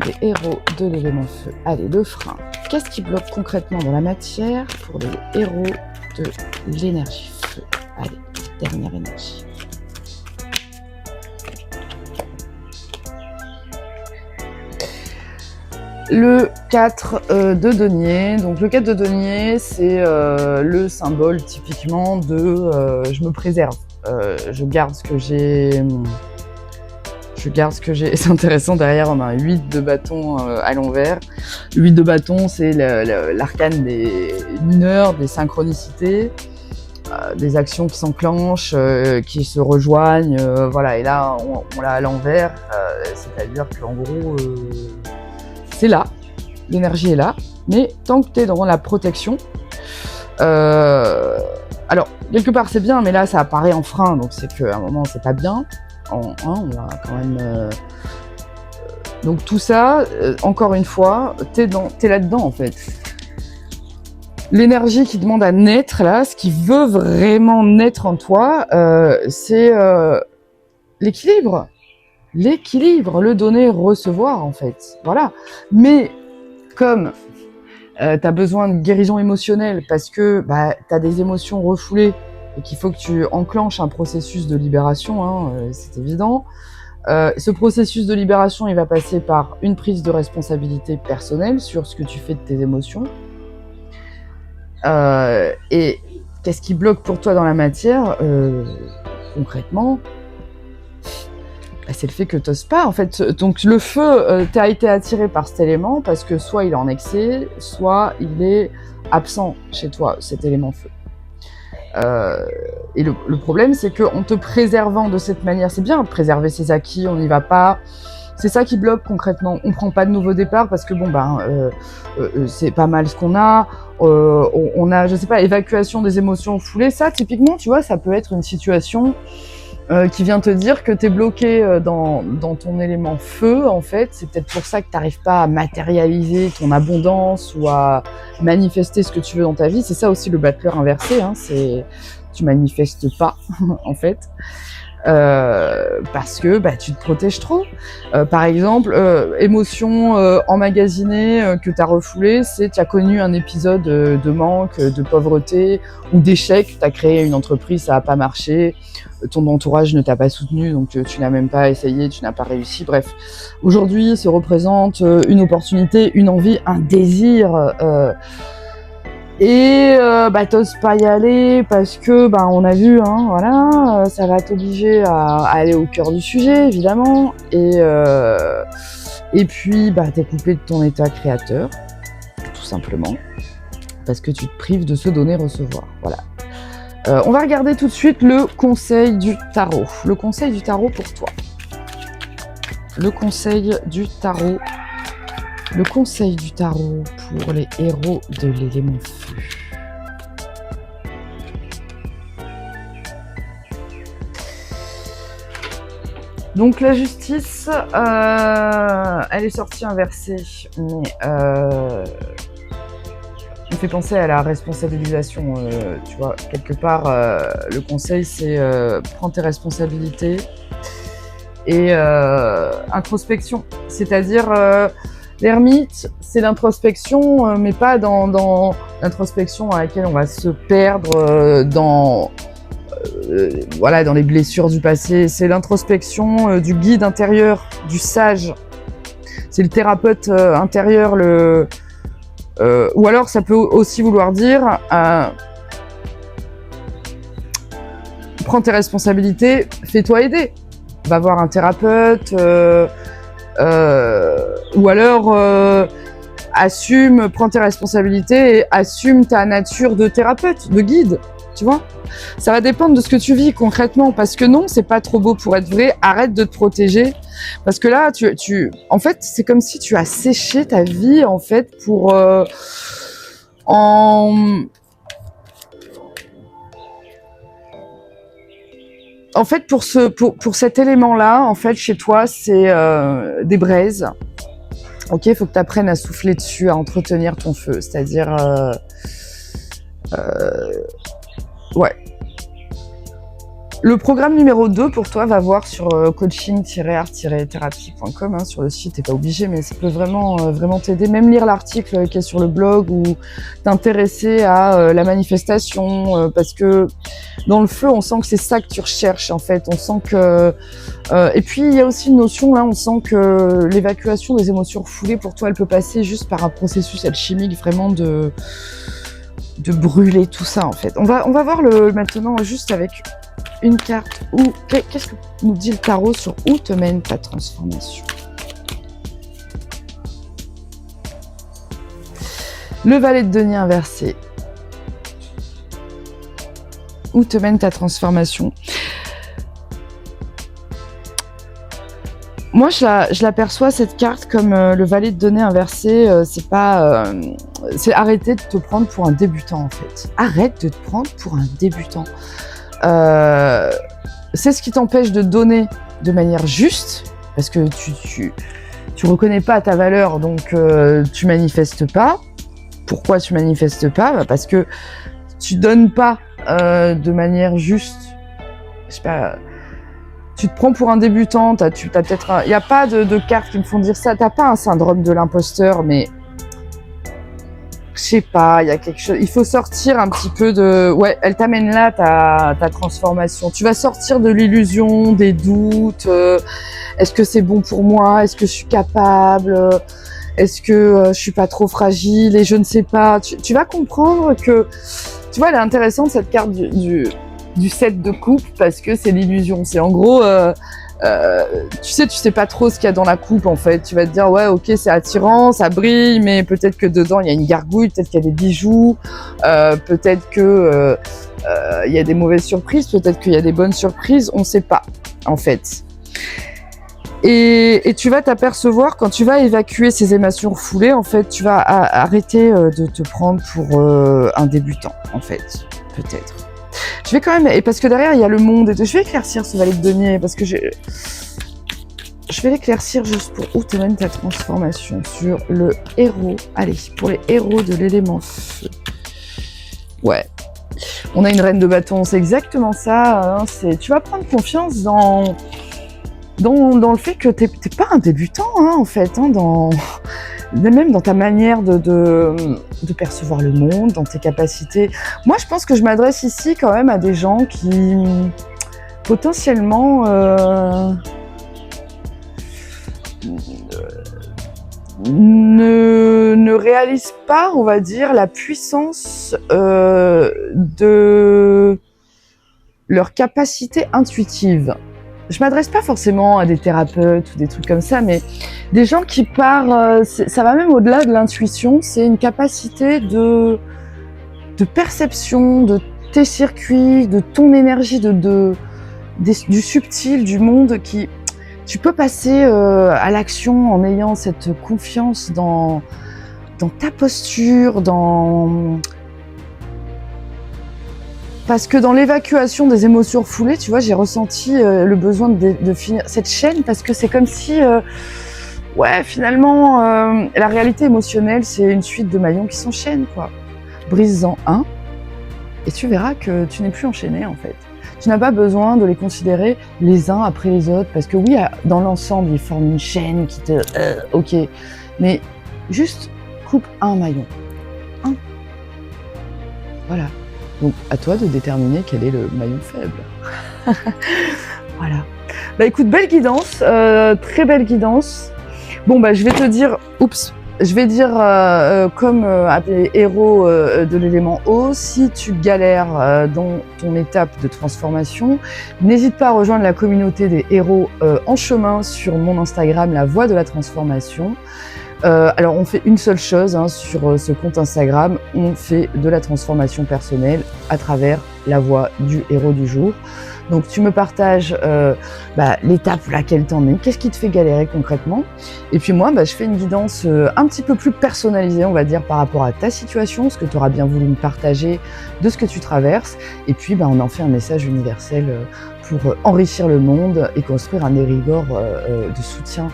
les héros de l'élément feu. Allez, le frein. Qu'est-ce qui bloque concrètement dans la matière pour les héros de l'énergie feu? Allez, dernière énergie. Le 4 de denier. Donc le 4 de denier, c'est le symbole typiquement de je me préserve. Je garde ce que j'ai. C'est intéressant, derrière on a un 8 de bâton à l'envers. Le 8 de bâton, c'est l'arcane des mineurs, des synchronicités, des actions qui s'enclenchent, qui se rejoignent, voilà. Et là, on l'a à l'envers, c'est-à-dire qu'en gros, c'est là, l'énergie est là, mais tant que tu es dans la protection, alors, quelque part c'est bien, mais là ça apparaît en frein, donc c'est qu'à un moment c'est pas bien. On va quand même. Donc tout ça, encore une fois, t'es là-dedans en fait. L'énergie qui demande à naître là, ce qui veut vraiment naître en toi, c'est l'équilibre. L'équilibre, le donner, recevoir en fait. Voilà. Mais comme t'as besoin de guérison émotionnelle parce que t'as des émotions refoulées et qu'il faut que tu enclenches un processus de libération, hein, c'est évident. Ce processus de libération, il va passer par une prise de responsabilité personnelle sur ce que tu fais de tes émotions. Et qu'est-ce qui bloque pour toi dans la matière, concrètement? C'est le fait que t'oses pas, en fait. Donc le feu, t'as été attiré par cet élément parce que soit il est en excès, soit il est absent chez toi, cet élément feu. Et le problème, c'est qu'en te préservant de cette manière, c'est bien de préserver ses acquis, on n'y va pas. C'est ça qui bloque concrètement. On prend pas de nouveau départ parce que c'est pas mal ce qu'on a. On a, je sais pas, évacuation des émotions foulées. Ça, typiquement, tu vois, ça peut être une situation qui vient te dire que t'es bloqué dans ton élément feu, en fait. C'est peut-être pour ça que t'arrives pas à matérialiser ton abondance ou à manifester ce que tu veux dans ta vie. C'est ça aussi le battleur inversé, hein, c'est tu manifestes pas, en fait. Parce que tu te protèges trop. Par exemple, émotion emmagasinée que tu as refoulée, c'est tu as connu un épisode de manque, de pauvreté ou d'échec, tu as créé une entreprise, ça n'a pas marché, ton entourage ne t'a pas soutenu, donc tu n'as même pas essayé, tu n'as pas réussi. Bref, aujourd'hui se représente une opportunité, une envie, un désir et t'oses pas y aller parce que on a vu, hein, voilà, ça va t'obliger à aller au cœur du sujet, évidemment, et puis t'es coupé de ton état créateur, tout simplement, parce que tu te prives de se donner recevoir. Voilà. On va regarder tout de suite le conseil du tarot. Le conseil du tarot pour toi. Le conseil du tarot. Le conseil du tarot pour les héros de l'élément feu. Donc la justice, elle est sortie inversée, mais me fait penser à la responsabilisation. Tu vois, quelque part, le conseil c'est prends tes responsabilités et introspection, c'est-à-dire l'ermite, c'est l'introspection, mais pas dans l'introspection à laquelle on va se perdre dans voilà, dans les blessures du passé. C'est l'introspection du guide intérieur, du sage. C'est le thérapeute intérieur, ou alors ça peut aussi vouloir dire prends tes responsabilités, fais-toi aider. Va voir un thérapeute, ou alors assume, prends tes responsabilités et assume ta nature de thérapeute, de guide, tu vois. Ça va dépendre de ce que tu vis concrètement, parce que non, c'est pas trop beau pour être vrai. Arrête de te protéger, parce que là, en fait, c'est comme si tu as séché ta vie, en fait, pour En fait, pour cet élément-là, en fait, chez toi, c'est des braises. Ok, il faut que tu apprennes à souffler dessus, à entretenir ton feu. C'est-à-dire, ouais. Le programme numéro 2 pour toi va voir sur coaching-art-thérapie.com, hein, sur le site, t'es pas obligé, mais ça peut vraiment t'aider. Même lire l'article qui est sur le blog ou t'intéresser à la manifestation, parce que dans le feu, on sent que c'est ça que tu recherches en fait. On sent que et puis il y a aussi une notion là, on sent que l'évacuation des émotions refoulées pour toi, elle peut passer juste par un processus alchimique vraiment de brûler tout ça en fait. On va voir maintenant juste avec une carte où qu'est-ce que nous dit le tarot sur où te mène ta transformation. Le valet de denier inversé. Où te mène ta transformation? Moi, je l'aperçois cette carte comme le valet de denier inversé. C'est arrêter de te prendre pour un débutant en fait. Arrête de te prendre pour un débutant. C'est ce qui t'empêche de donner de manière juste, parce que tu reconnais pas ta valeur, donc tu manifestes pas. Pourquoi tu manifestes pas? Parce que tu donnes pas de manière juste. Je sais pas. Tu te prends pour un débutant. T'as peut-être. Il y a pas de cartes qui me font dire ça. T'as pas un syndrome de l'imposteur, mais je sais pas, il y a quelque chose, il faut sortir un petit peu de... Ouais, elle t'amène là, ta transformation. Tu vas sortir de l'illusion, des doutes. Est-ce que c'est bon pour moi? Est-ce que je suis capable? Est-ce que je suis pas trop fragile? Et je ne sais pas. Tu vas comprendre que... Tu vois, elle est intéressante cette carte du 7 de coupe, parce que c'est l'illusion. C'est en gros... tu sais pas trop ce qu'il y a dans la coupe en fait. Tu vas te dire ouais, ok, c'est attirant, ça brille, mais peut-être que dedans il y a une gargouille, peut-être qu'il y a des bijoux, peut-être que il y a des mauvaises surprises, peut-être qu'il y a des bonnes surprises, on sait pas en fait. Et tu vas t'apercevoir quand tu vas évacuer ces émotions refoulées, en fait, tu vas arrêter de te prendre pour un débutant en fait, peut-être. Je vais quand même, et parce que derrière il y a le monde, et je vais éclaircir ce valet de denier, parce que je vais l'éclaircir juste pour où te mène ta transformation sur le héros. Allez, pour les héros de l'élément feu. Ouais, on a une reine de bâton, c'est exactement ça. Hein, tu vas prendre confiance dans le fait que t'es pas un débutant, hein, en fait, hein, même dans ta manière de percevoir le monde, dans tes capacités. Moi, je pense que je m'adresse ici quand même à des gens qui, potentiellement, ne réalisent pas, on va dire, la puissance de leur capacité intuitive. Je m'adresse pas forcément à des thérapeutes ou des trucs comme ça, mais des gens qui partent, ça va même au-delà de l'intuition, c'est une capacité de perception de tes circuits, de ton énergie, du subtil, du monde, qui tu peux passer à l'action en ayant cette confiance dans ta posture, parce que dans l'évacuation des émotions refoulées, tu vois, j'ai ressenti le besoin de finir cette chaîne, parce que c'est comme si, ouais, finalement, la réalité émotionnelle, c'est une suite de maillons qui s'enchaînent, quoi. Brise-en un, et tu verras que tu n'es plus enchaîné, en fait. Tu n'as pas besoin de les considérer les uns après les autres, parce que oui, dans l'ensemble, ils forment une chaîne qui te... ok, mais juste coupe un maillon. Un. Voilà. Donc à toi de déterminer quel est le maillon faible. Voilà. Bah écoute, belle guidance, très belle guidance. Bon bah je vais te dire, comme à tes héros de l'élément eau, si tu galères dans ton étape de transformation, n'hésite pas à rejoindre la communauté des héros en chemin sur mon Instagram, La Voie de la Transformation. Alors on fait une seule chose sur ce compte Instagram, on fait de la transformation personnelle à travers la voix du héros du jour. Donc tu me partages l'étape laquelle t'en es, qu'est-ce qui te fait galérer concrètement, et puis moi je fais une guidance un petit peu plus personnalisée, on va dire, par rapport à ta situation, ce que tu auras bien voulu me partager de ce que tu traverses, et puis on en fait un message universel pour enrichir le monde et construire un érigore de soutien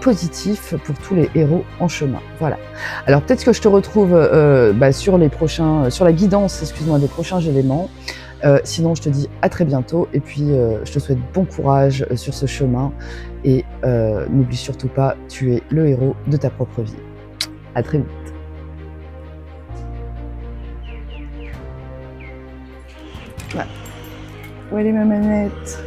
positif pour tous les héros en chemin. Voilà. Alors peut-être que je te retrouve sur la guidance, des prochains éléments. Sinon, je te dis à très bientôt et puis je te souhaite bon courage sur ce chemin et n'oublie surtout pas, tu es le héros de ta propre vie. À très vite. Voilà. Où est ma manette?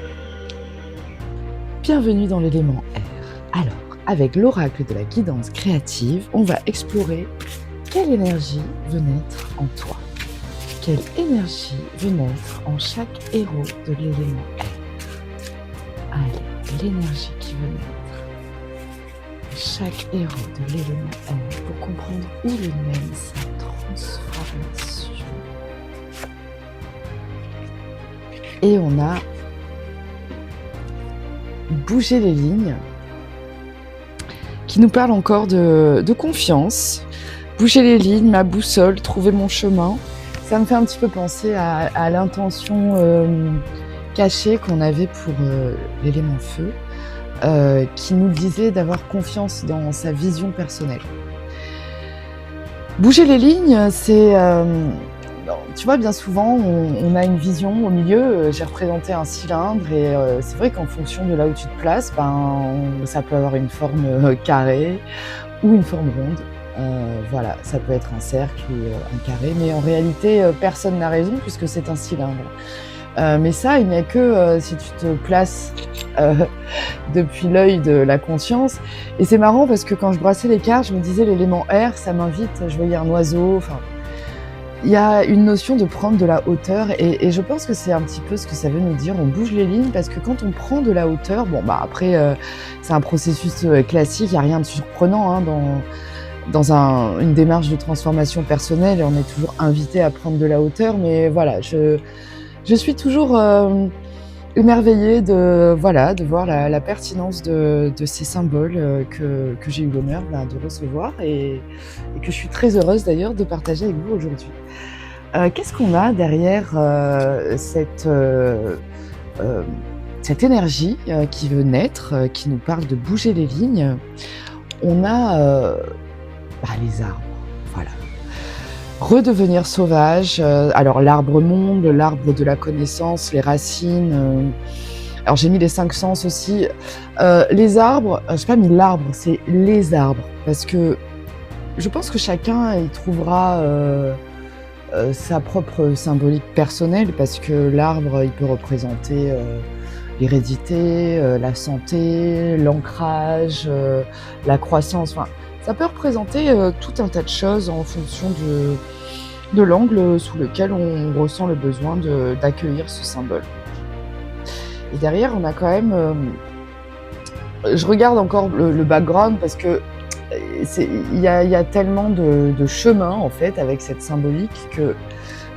Bienvenue dans l'élément R. Alors, avec l'oracle de la guidance créative, on va explorer quelle énergie veut naître en toi. Quelle énergie veut naître en chaque héros de l'élément R. Allez, l'énergie qui veut naître en chaque héros de l'élément R pour comprendre où il mène sa transformation. Et on a bougé les lignes qui nous parle encore de confiance. Bouger les lignes, ma boussole, trouver mon chemin. Ça me fait un petit peu penser à l'intention cachée qu'on avait pour l'élément feu, qui nous disait d'avoir confiance dans sa vision personnelle. Bouger les lignes, c'est... tu vois, bien souvent, on a une vision au milieu. J'ai représenté un cylindre et c'est vrai qu'en fonction de là où tu te places, ça peut avoir une forme carrée ou une forme ronde. Voilà, ça peut être un cercle ou un carré, mais en réalité, personne n'a raison puisque c'est un cylindre. Mais ça, il n'y a que si tu te places depuis l'œil de la conscience. Et c'est marrant parce que quand je brassais les cartes, je me disais l'élément R, ça m'invite, je voyais un oiseau, enfin... Il y a une notion de prendre de la hauteur et je pense que c'est un petit peu ce que ça veut nous dire. On bouge les lignes parce que quand on prend de la hauteur, après c'est un processus classique, il n'y a rien de surprenant dans une démarche de transformation personnelle et on est toujours invité à prendre de la hauteur. Mais voilà, je suis toujours émerveillée de voir la pertinence de ces symboles que j'ai eu l'honneur de recevoir et que je suis très heureuse d'ailleurs de partager avec vous aujourd'hui. Qu'est-ce qu'on a derrière cette énergie qui veut naître, qui nous parle de bouger les lignes? On a les arbres, voilà. Redevenir sauvage, alors l'arbre monde, l'arbre de la connaissance, les racines, alors j'ai mis les 5 sens aussi. Les arbres, j'ai pas mis l'arbre, c'est les arbres, parce que je pense que chacun y trouvera sa propre symbolique personnelle, parce que l'arbre, il peut représenter l'hérédité, la santé, l'ancrage, la croissance, enfin, ça peut représenter tout un tas de choses en fonction de l'angle sous lequel on ressent le besoin d'accueillir ce symbole. Et derrière, on a quand même... je regarde encore le background parce que il y a tellement de chemins en fait avec cette symbolique que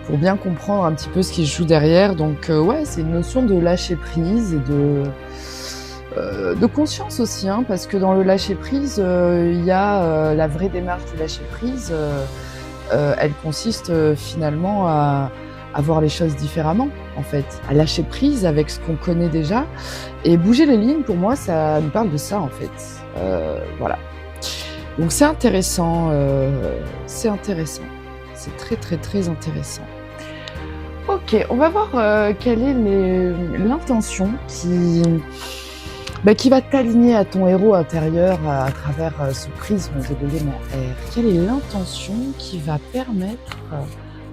pour bien comprendre un petit peu ce qui se joue derrière, donc c'est une notion de lâcher prise et de conscience aussi, parce que dans le lâcher prise, il y a la vraie démarche du lâcher prise. Elle consiste finalement à voir les choses différemment, en fait, à lâcher prise avec ce qu'on connaît déjà. Et bouger les lignes, pour moi, ça nous parle de ça, en fait. Voilà. Donc c'est intéressant, c'est très très très intéressant. Ok, on va voir quelle est l'intention qui va t'aligner à ton héros intérieur à travers ce prisme de l'élément R. Quelle est l'intention qui va permettre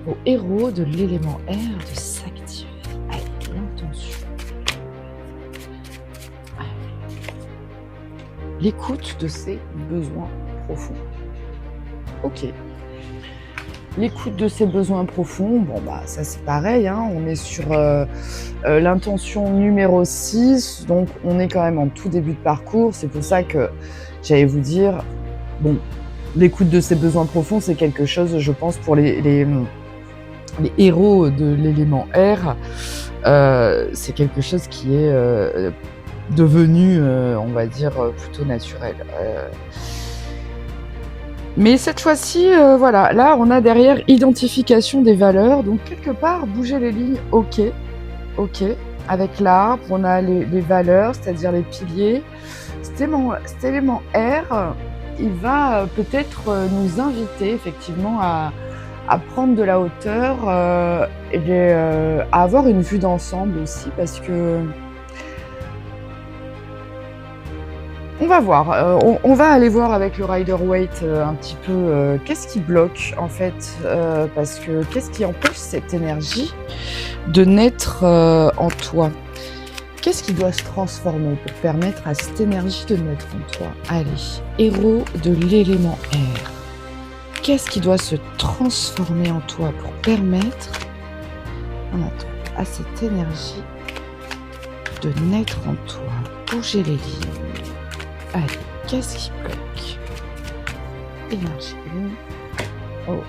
au héros de l'élément air de s'activer. Allez, l'intention. L'écoute de ses besoins profonds. Ok. L'écoute de ses besoins profonds, bon bah ça c'est pareil, hein, on est sur l'intention numéro 6, donc on est quand même en tout début de parcours, c'est pour ça que j'allais vous dire, bon, l'écoute de ses besoins profonds c'est quelque chose, je pense, pour les héros de l'élément air, c'est quelque chose qui est devenu, on va dire, plutôt naturel. Mais cette fois-ci, voilà, là on a derrière identification des valeurs, donc quelque part bouger les lignes, ok, avec l'arbre on a les valeurs, c'est-à-dire les piliers. Cet élément R, il va peut-être nous inviter effectivement à prendre de la hauteur et à avoir une vue d'ensemble aussi, parce que on va voir, on va aller voir avec le Rider-Waite un petit peu qu'est-ce qui bloque en fait, parce que qu'est-ce qui empêche cette énergie de naître en toi? Qu'est-ce qui doit se transformer pour permettre à cette énergie de naître en toi? Allez, héros de l'élément air. Qu'est-ce qui doit se transformer en toi pour permettre à cette énergie de naître en toi? Bouger les lignes. Allez, qu'est-ce qui bloque? Énergie 1. Oh.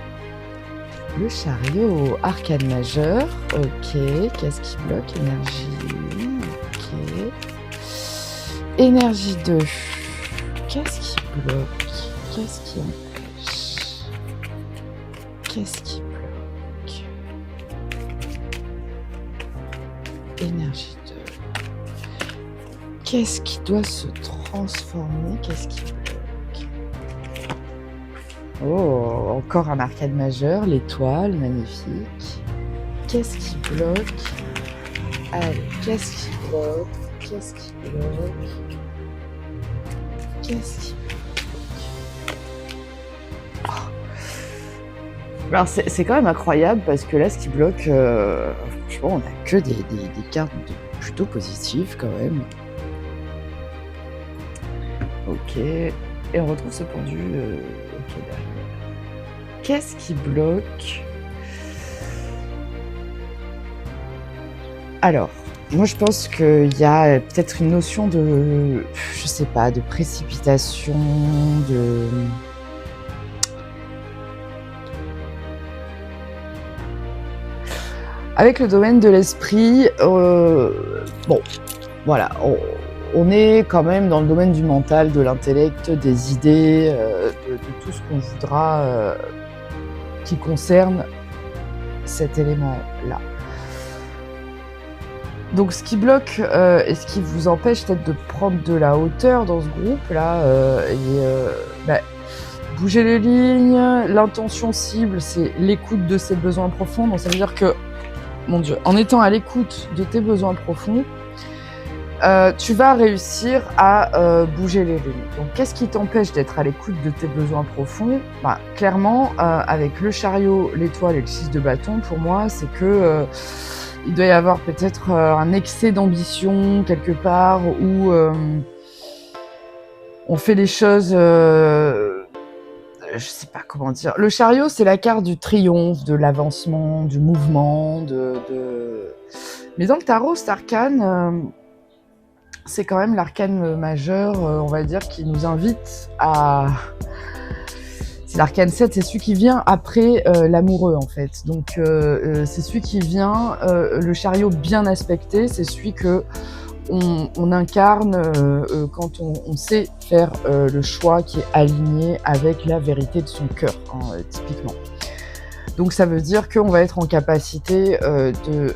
Le chariot, arcane majeur. Ok, qu'est-ce qui bloque? Énergie 1. Ok. Énergie 2. Qu'est-ce qui bloque? Qu'est-ce qui empêche? Qu'est-ce qui bloque? Énergie 2. Qu'est-ce qui doit se transformer? Qu'est-ce qui bloque? Oh, encore un arcane majeur, l'étoile, magnifique. Qu'est-ce qui bloque? Allez, qu'est-ce qui bloque? Qu'est-ce qui bloque? Qu'est-ce qui bloque? Oh. Alors c'est quand même incroyable parce que là, ce qui bloque, franchement, on n'a que des cartes plutôt positives quand même. Ok, et on retrouve ce pendu ok, derrière. Qu'est-ce qui bloque? Alors, moi je pense qu'il y a peut-être une notion de, je sais pas, de précipitation, de... Avec le domaine de l'esprit, bon, voilà, on est quand même dans le domaine du mental, de l'intellect, des idées, de tout ce qu'on voudra qui concerne cet élément-là. Donc ce qui bloque et ce qui vous empêche peut-être de prendre de la hauteur dans ce groupe-là, bouger les lignes, l'intention cible, c'est l'écoute de ses besoins profonds. Donc ça veut dire que, mon Dieu, en étant à l'écoute de tes besoins profonds, tu vas réussir à bouger les lignes. Donc qu'est-ce qui t'empêche d'être à l'écoute de tes besoins profonds? Clairement, avec le chariot, l'étoile et le 6 de bâton, pour moi, c'est que il doit y avoir peut-être un excès d'ambition quelque part, où on fait les choses... je sais pas comment dire. Le chariot, c'est la carte du triomphe, de l'avancement, du mouvement, Mais dans le tarot, cet arcane... c'est quand même l'arcane majeur, on va dire, qui nous invite à... C'est l'arcane 7, c'est celui qui vient après l'amoureux, en fait. Donc, c'est celui qui vient, le chariot bien aspecté, c'est celui que on incarne quand on sait faire le choix qui est aligné avec la vérité de son cœur, hein, typiquement. Donc, ça veut dire qu'on va être en capacité de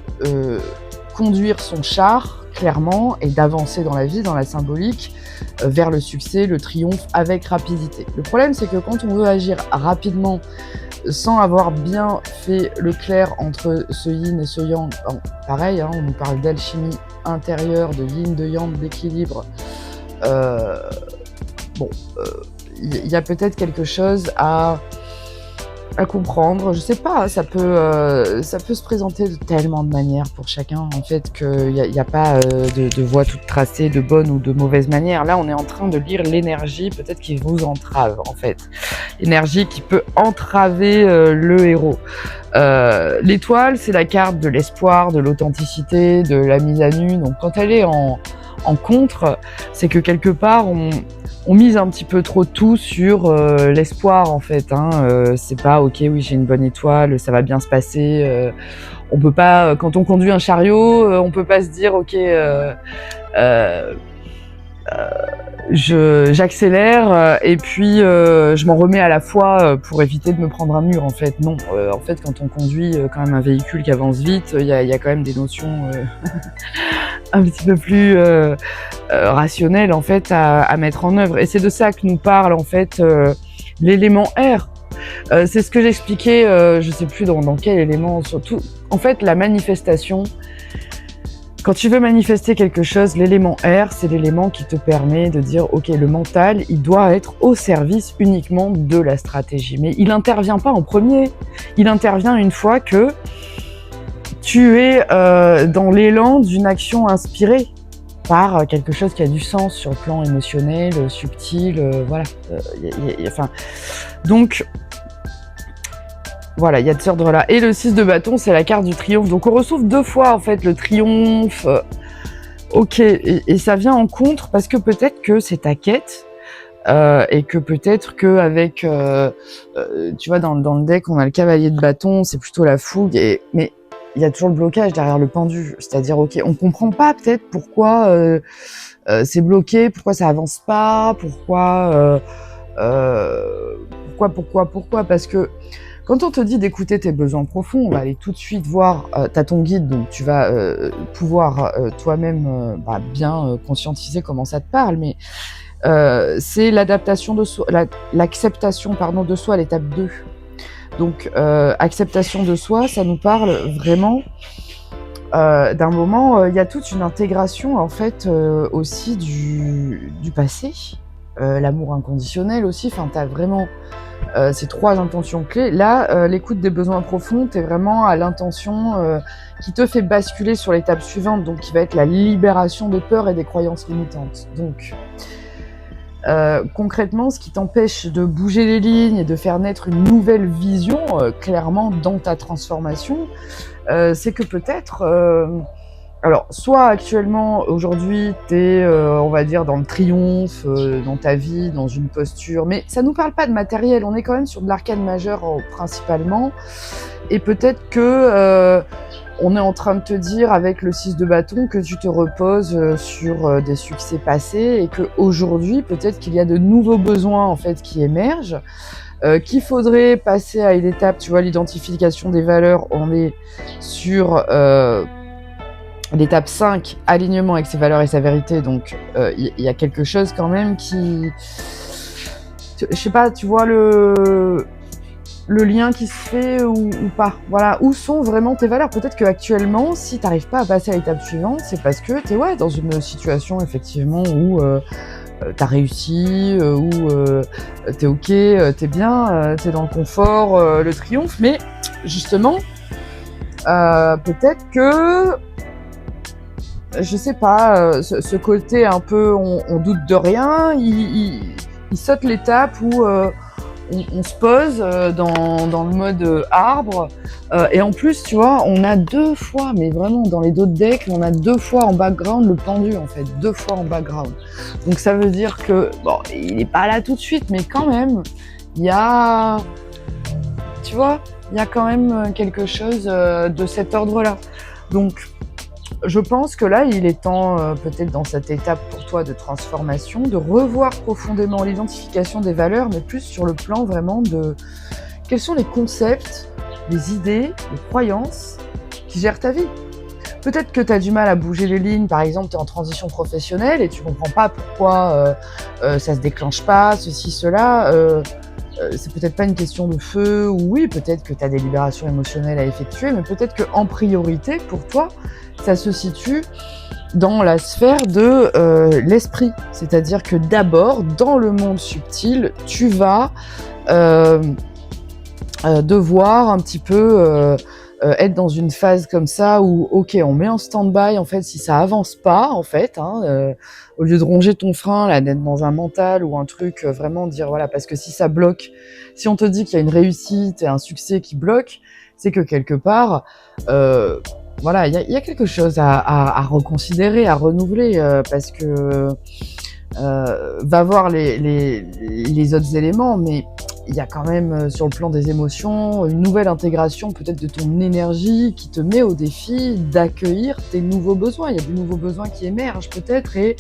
conduire son char, clairement, et d'avancer dans la vie, dans la symbolique, vers le succès, le triomphe, avec rapidité. Le problème, c'est que quand on veut agir rapidement, sans avoir bien fait le clair entre ce yin et ce yang, pareil, hein, on nous parle d'alchimie intérieure, de yin, de yang, d'équilibre, il y a peut-être quelque chose à à comprendre. Je sais pas, ça peut se présenter de tellement de manières pour chacun, en fait, qu'il y a pas de voie toute tracée, de bonne ou de mauvaise manière. Là, on est en train de lire l'énergie, peut-être qui vous entrave, en fait. L'énergie qui peut entraver le héros. L'étoile, c'est la carte de l'espoir, de l'authenticité, de la mise à nu. Donc, quand elle est en contre, c'est que quelque part, on mise un petit peu trop tout sur l'espoir, en fait. C'est pas ok, oui, j'ai une bonne étoile, ça va bien se passer. On peut pas, quand on conduit un chariot, on peut pas se dire ok, j'accélère et puis je m'en remets à la fois pour éviter de me prendre un mur. En fait, non. En fait, quand on conduit quand même un véhicule qui avance vite, il y a quand même des notions un petit peu plus rationnelles, en fait, à mettre en œuvre. Et c'est de ça que nous parle, en fait, l'élément R. C'est ce que j'expliquais, je sais plus dans quel élément, surtout. En fait, la manifestation. Quand tu veux manifester quelque chose, l'élément R, c'est l'élément qui te permet de dire, ok, le mental, il doit être au service uniquement de la stratégie. Mais il n'intervient pas en premier. Il intervient une fois que tu es dans l'élan d'une action inspirée par quelque chose qui a du sens sur le plan émotionnel, subtil, voilà. Enfin, donc, voilà, il y a de cet ordre-là. Et le 6 de bâton, c'est la carte du triomphe. Donc on retrouve 2 fois, en fait, le triomphe. Ok, et ça vient en contre parce que peut-être que c'est ta quête. Et que peut-être que avec, tu vois, dans le deck, on a le cavalier de bâton, c'est plutôt la fougue. Mais il y a toujours le blocage derrière le pendu. C'est-à-dire, ok, on comprend pas peut-être pourquoi c'est bloqué, pourquoi ça avance pas, pourquoi, parce que quand on te dit d'écouter tes besoins profonds, on va aller tout de suite voir, t'as ton guide, donc tu vas pouvoir toi-même bien conscientiser comment ça te parle, mais c'est l'adaptation de soi, l'acceptation de soi à l'étape 2. Donc acceptation de soi, ça nous parle vraiment d'un moment, il y a toute une intégration, en fait, aussi du passé, l'amour inconditionnel aussi, enfin t'as vraiment ces 3 intentions clés. Là, l'écoute des besoins profonds, t'es vraiment à l'intention qui te fait basculer sur l'étape suivante, donc qui va être la libération des peurs et des croyances limitantes. Donc, concrètement, ce qui t'empêche de bouger les lignes et de faire naître une nouvelle vision, clairement, dans ta transformation, c'est que peut-être... alors, soit actuellement, aujourd'hui, t'es, on va dire, dans le triomphe, dans ta vie, dans une posture, mais ça nous parle pas de matériel, on est quand même sur de l'arcane majeur principalement, et peut-être que on est en train de te dire, avec le 6 de bâton, que tu te reposes sur des succès passés, et qu'aujourd'hui, peut-être qu'il y a de nouveaux besoins, en fait, qui émergent, qu'il faudrait passer à une étape, tu vois, l'identification des valeurs, on est sur... l'étape 5, alignement avec ses valeurs et sa vérité, donc y a quelque chose quand même qui... Je sais pas, tu vois le lien qui se fait ou pas. Voilà, où sont vraiment tes valeurs? Peut-être qu'actuellement, si t'arrives pas à passer à l'étape suivante, c'est parce que t'es dans une situation effectivement où t'as réussi, où t'es ok, t'es bien, t'es dans le confort, le triomphe, mais justement, peut-être que... je sais pas, ce côté un peu on doute de rien, il saute l'étape où on se pose dans le mode arbre, et en plus, tu vois, on a 2 fois, mais vraiment dans les d'autres decks, on a 2 fois en background le pendu, en fait, 2 fois en background. Donc ça veut dire que, bon, il est pas là tout de suite, mais quand même, il y a, tu vois, il y a quand même quelque chose de cet ordre-là. Donc, je pense que là, il est temps, peut-être dans cette étape pour toi de transformation, de revoir profondément l'identification des valeurs, mais plus sur le plan vraiment de quels sont les concepts, les idées, les croyances qui gèrent ta vie. Peut-être que tu as du mal à bouger les lignes, par exemple, tu es en transition professionnelle et tu comprends pas pourquoi ça se déclenche pas, ceci, cela. C'est peut-être pas une question de feu, ou oui, peut-être que tu as des libérations émotionnelles à effectuer, mais peut-être qu'en priorité, pour toi, ça se situe dans la sphère de l'esprit. C'est-à-dire que d'abord, dans le monde subtil, tu vas devoir un petit peu être dans une phase comme ça où, ok, on met en stand-by, en fait, si ça avance pas, en fait, au lieu de ronger ton frein, là, d'être dans un mental ou un truc, vraiment dire, voilà, parce que si ça bloque, si on te dit qu'il y a une réussite et un succès qui bloque, c'est que quelque part, voilà, il y a quelque chose à reconsidérer, à renouveler, parce que va voir les autres éléments, mais il y a quand même sur le plan des émotions une nouvelle intégration peut-être de ton énergie qui te met au défi d'accueillir tes nouveaux besoins. Il y a de nouveaux besoins qui émergent peut-être et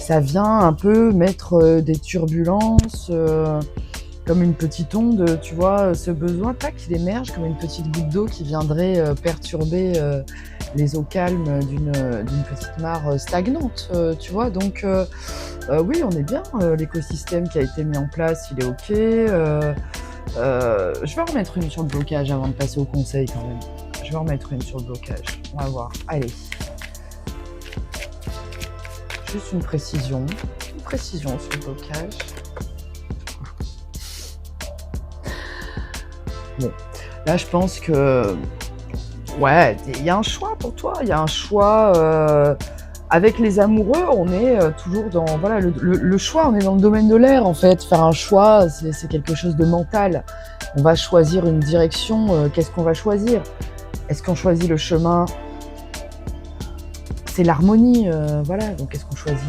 ça vient un peu mettre des turbulences, comme une petite onde, tu vois, ce besoin, tac, il émerge comme une petite goutte d'eau qui viendrait perturber les eaux calmes d'une petite mare stagnante, tu vois. Donc oui, on est bien, l'écosystème qui a été mis en place, il est ok. Je vais en remettre une sur le blocage avant de passer au conseil quand même. Je vais en remettre une sur le blocage, on va voir. Allez. Juste une précision sur le blocage. Bon, là je pense que ouais, il y a un choix pour toi, il y a un choix avec les amoureux, on est toujours dans voilà le choix, on est dans le domaine de l'air en fait. Faire un choix, c'est quelque chose de mental. On va choisir une direction, qu'est-ce qu'on va choisir? Est-ce qu'on choisit le chemin? C'est l'harmonie, voilà. Donc est-ce qu'on choisit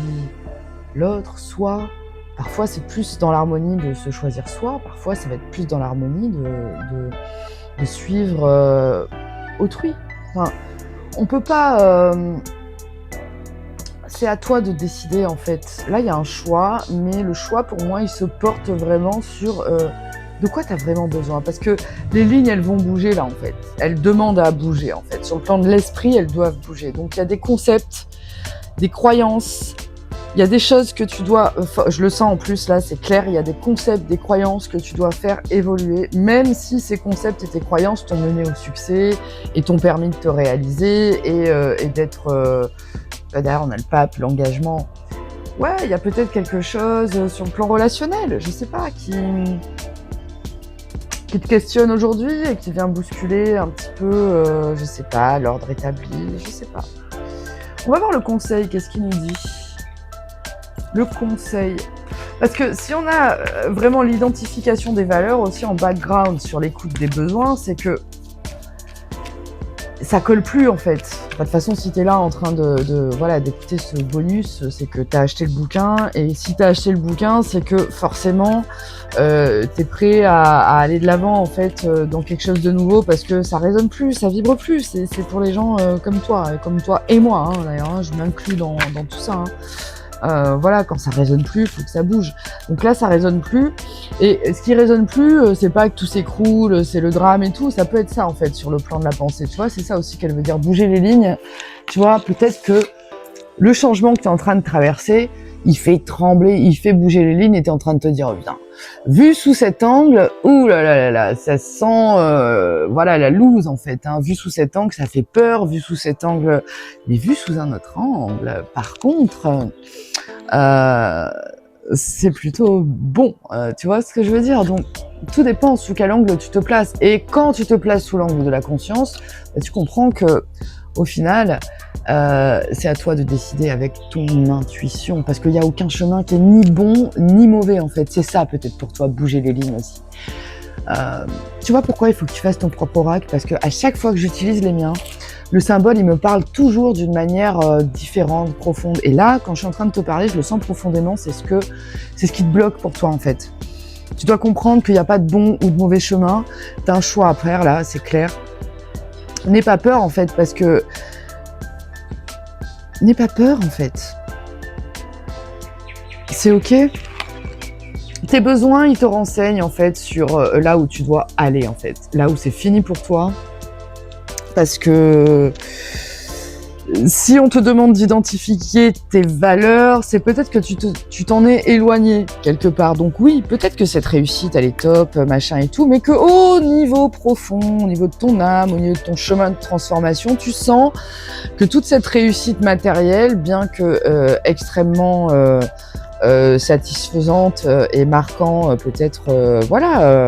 l'autre, soi? Parfois c'est plus dans l'harmonie de se choisir soi, parfois ça va être plus dans l'harmonie de suivre autrui. Enfin, on peut pas. C'est à toi de décider en fait. Là il y a un choix, mais le choix pour moi il se porte vraiment sur de quoi tu as vraiment besoin. Parce que les lignes elles vont bouger là en fait. Elles demandent à bouger en fait. Sur le plan de l'esprit elles doivent bouger. Donc il y a des concepts, des croyances. Il y a des choses que tu dois, je le sens en plus là, c'est clair, il y a des concepts, des croyances que tu dois faire évoluer, même si ces concepts et tes croyances t'ont mené au succès et t'ont permis de te réaliser et d'être... D'ailleurs, on a le pape, l'engagement. Ouais, il y a peut-être quelque chose sur le plan relationnel, je sais pas, qui te questionne aujourd'hui et qui vient bousculer un petit peu, je sais pas, l'ordre établi, je sais pas. On va voir le conseil, qu'est-ce qu'il nous dit ? Le conseil. Parce que si on a vraiment l'identification des valeurs aussi en background sur l'écoute des besoins, c'est que ça colle plus en fait. De toute façon, si tu es là en train voilà, d'écouter ce bonus, c'est que tu as acheté le bouquin. Et si tu as acheté le bouquin, c'est que forcément, tu es prêt à aller de l'avant en fait dans quelque chose de nouveau parce que ça résonne plus, ça vibre plus. C'est pour les gens comme toi et moi d'ailleurs. Je m'inclus dans tout ça. Voilà, quand ça résonne plus, il faut que ça bouge. Donc là, ça résonne plus. Et ce qui résonne plus, c'est pas que tout s'écroule, c'est le drame et tout. Ça peut être ça, en fait, sur le plan de la pensée. Tu vois, c'est ça aussi qu'elle veut dire, bouger les lignes. Tu vois, peut-être que le changement que tu es en train de traverser, il fait trembler, il fait bouger les lignes et tu es en train de te dire, oh putain, vu sous cet angle, ouh là là là là, ça sent, voilà, la loose en fait. Vu sous cet angle, ça fait peur, vu sous cet angle, mais vu sous un autre angle, par contre, c'est plutôt bon. Tu vois ce que je veux dire? Donc, tout dépend sous quel angle tu te places. Et quand tu te places sous l'angle de la conscience, tu comprends que, au final, c'est à toi de décider avec ton intuition, parce qu'il n'y a aucun chemin qui est ni bon ni mauvais en fait. C'est ça peut-être pour toi, bouger les lignes aussi. Tu vois pourquoi il faut que tu fasses ton propre oracle? Parce que à chaque fois que j'utilise les miens, le symbole il me parle toujours d'une manière différente, profonde. Et là, quand je suis en train de te parler, je le sens profondément. C'est ce qui te bloque pour toi en fait. Tu dois comprendre qu'il n'y a pas de bon ou de mauvais chemin. T'as un choix à faire là, c'est clair. N'aie pas peur en fait, parce que n'aie pas peur en fait. C'est ok. Tes besoins, ils te renseignent en fait sur là où tu dois aller en fait, là où c'est fini pour toi. Parce que si on te demande d'identifier tes valeurs, c'est peut-être que tu t'en es éloigné quelque part. Donc oui, peut-être que cette réussite, elle est top, machin et tout, mais que au niveau profond, au niveau de ton âme, au niveau de ton chemin de transformation, tu sens que toute cette réussite matérielle, bien que extrêmement satisfaisante et marquant peut-être, voilà,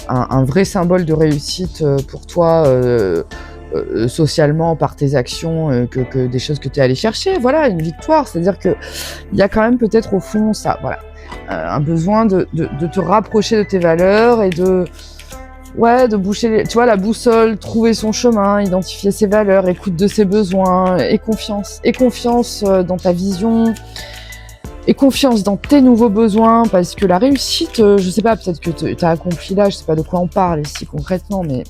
un vrai symbole de réussite pour toi socialement par tes actions, que des choses que tu es allé chercher. Voilà, une victoire. C'est-à-dire que il y a quand même peut-être au fond ça, voilà, un besoin de te rapprocher de tes valeurs et de boucher, tu vois, la boussole, trouver son chemin, identifier ses valeurs, écoute de ses besoins, et confiance dans ta vision, et confiance dans tes nouveaux besoins, parce que la réussite, je sais pas, peut-être que tu as accompli là, je sais pas de quoi on parle ici concrètement, mais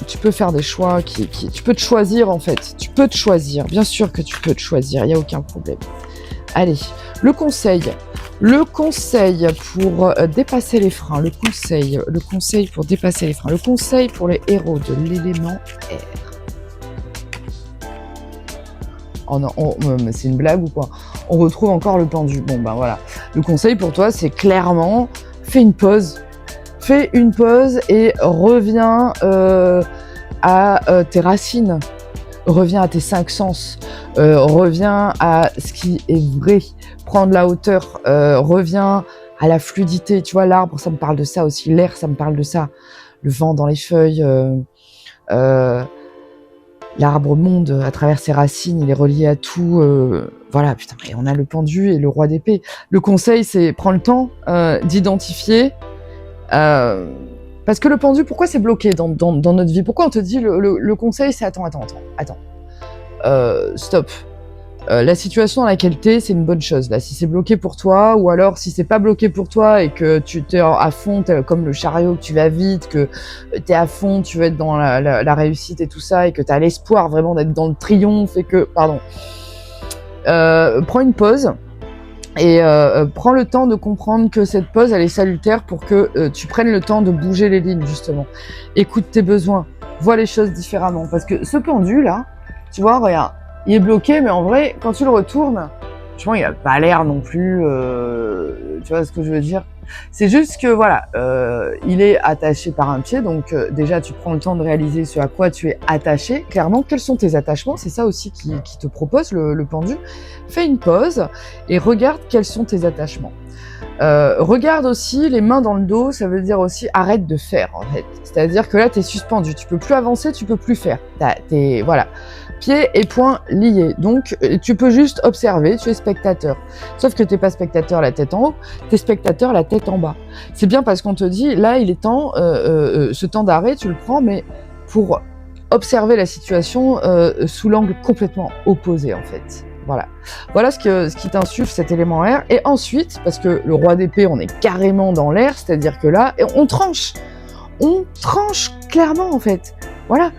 tu peux faire des choix tu peux te choisir en fait, tu peux te choisir, bien sûr que tu peux te choisir, il n'y a aucun problème. Allez, le conseil pour dépasser les freins, le conseil pour dépasser les freins, le conseil pour les héros de l'élément air. Oh non, c'est une blague ou quoi? On retrouve encore le pendu. Bon ben voilà, le conseil pour toi c'est clairement, fais une pause et reviens à tes racines. Reviens à tes 5 sens, reviens à ce qui est vrai, prends de la hauteur, reviens à la fluidité, tu vois, l'arbre, ça me parle de ça aussi, l'air, ça me parle de ça, le vent dans les feuilles, l'arbre monte à travers ses racines, il est relié à tout, voilà, putain, et on a le pendu et le roi d'épée. Le conseil, c'est prends le temps d'identifier, parce que le pendu, pourquoi c'est bloqué dans notre vie? Pourquoi on te dit le conseil, c'est attends. Stop. La situation dans laquelle t'es, c'est une bonne chose. Là, si c'est bloqué pour toi, ou alors si c'est pas bloqué pour toi et que tu t'es à fond, t'es comme le chariot, que tu vas vite, que t'es à fond, tu veux être dans la réussite et tout ça, et que t'as l'espoir vraiment d'être dans le triomphe et que, prends une pause. Et prends le temps de comprendre que cette pause, elle est salutaire pour que tu prennes le temps de bouger les lignes, justement. Écoute tes besoins, vois les choses différemment. Parce que ce pendu, là, tu vois, regarde, il est bloqué, mais en vrai, quand tu le retournes, tu vois, il a pas l'air non plus... tu vois ce que je veux dire? C'est juste que, voilà, il est attaché par un pied, donc déjà, tu prends le temps de réaliser ce à quoi tu es attaché. Clairement, quels sont tes attachements? C'est ça aussi qui te propose le pendu. Fais une pause et regarde quels sont tes attachements. Regarde aussi les mains dans le dos, ça veut dire aussi arrête de faire, en fait. C'est-à-dire que là, tu es suspendu, tu peux plus avancer, tu peux plus faire. Voilà. Pieds et poings liés. Donc, tu peux juste observer, tu es spectateur. Sauf que tu n'es pas spectateur la tête en haut, tu es spectateur la tête en bas. C'est bien parce qu'on te dit, là, il est temps, ce temps d'arrêt, tu le prends, mais pour observer la situation sous l'angle complètement opposé, en fait. Voilà ce qui t'insuffle, cet élément air. Et ensuite, parce que le roi d'épée, on est carrément dans l'air, c'est-à-dire que là, on tranche clairement, en fait. Voilà.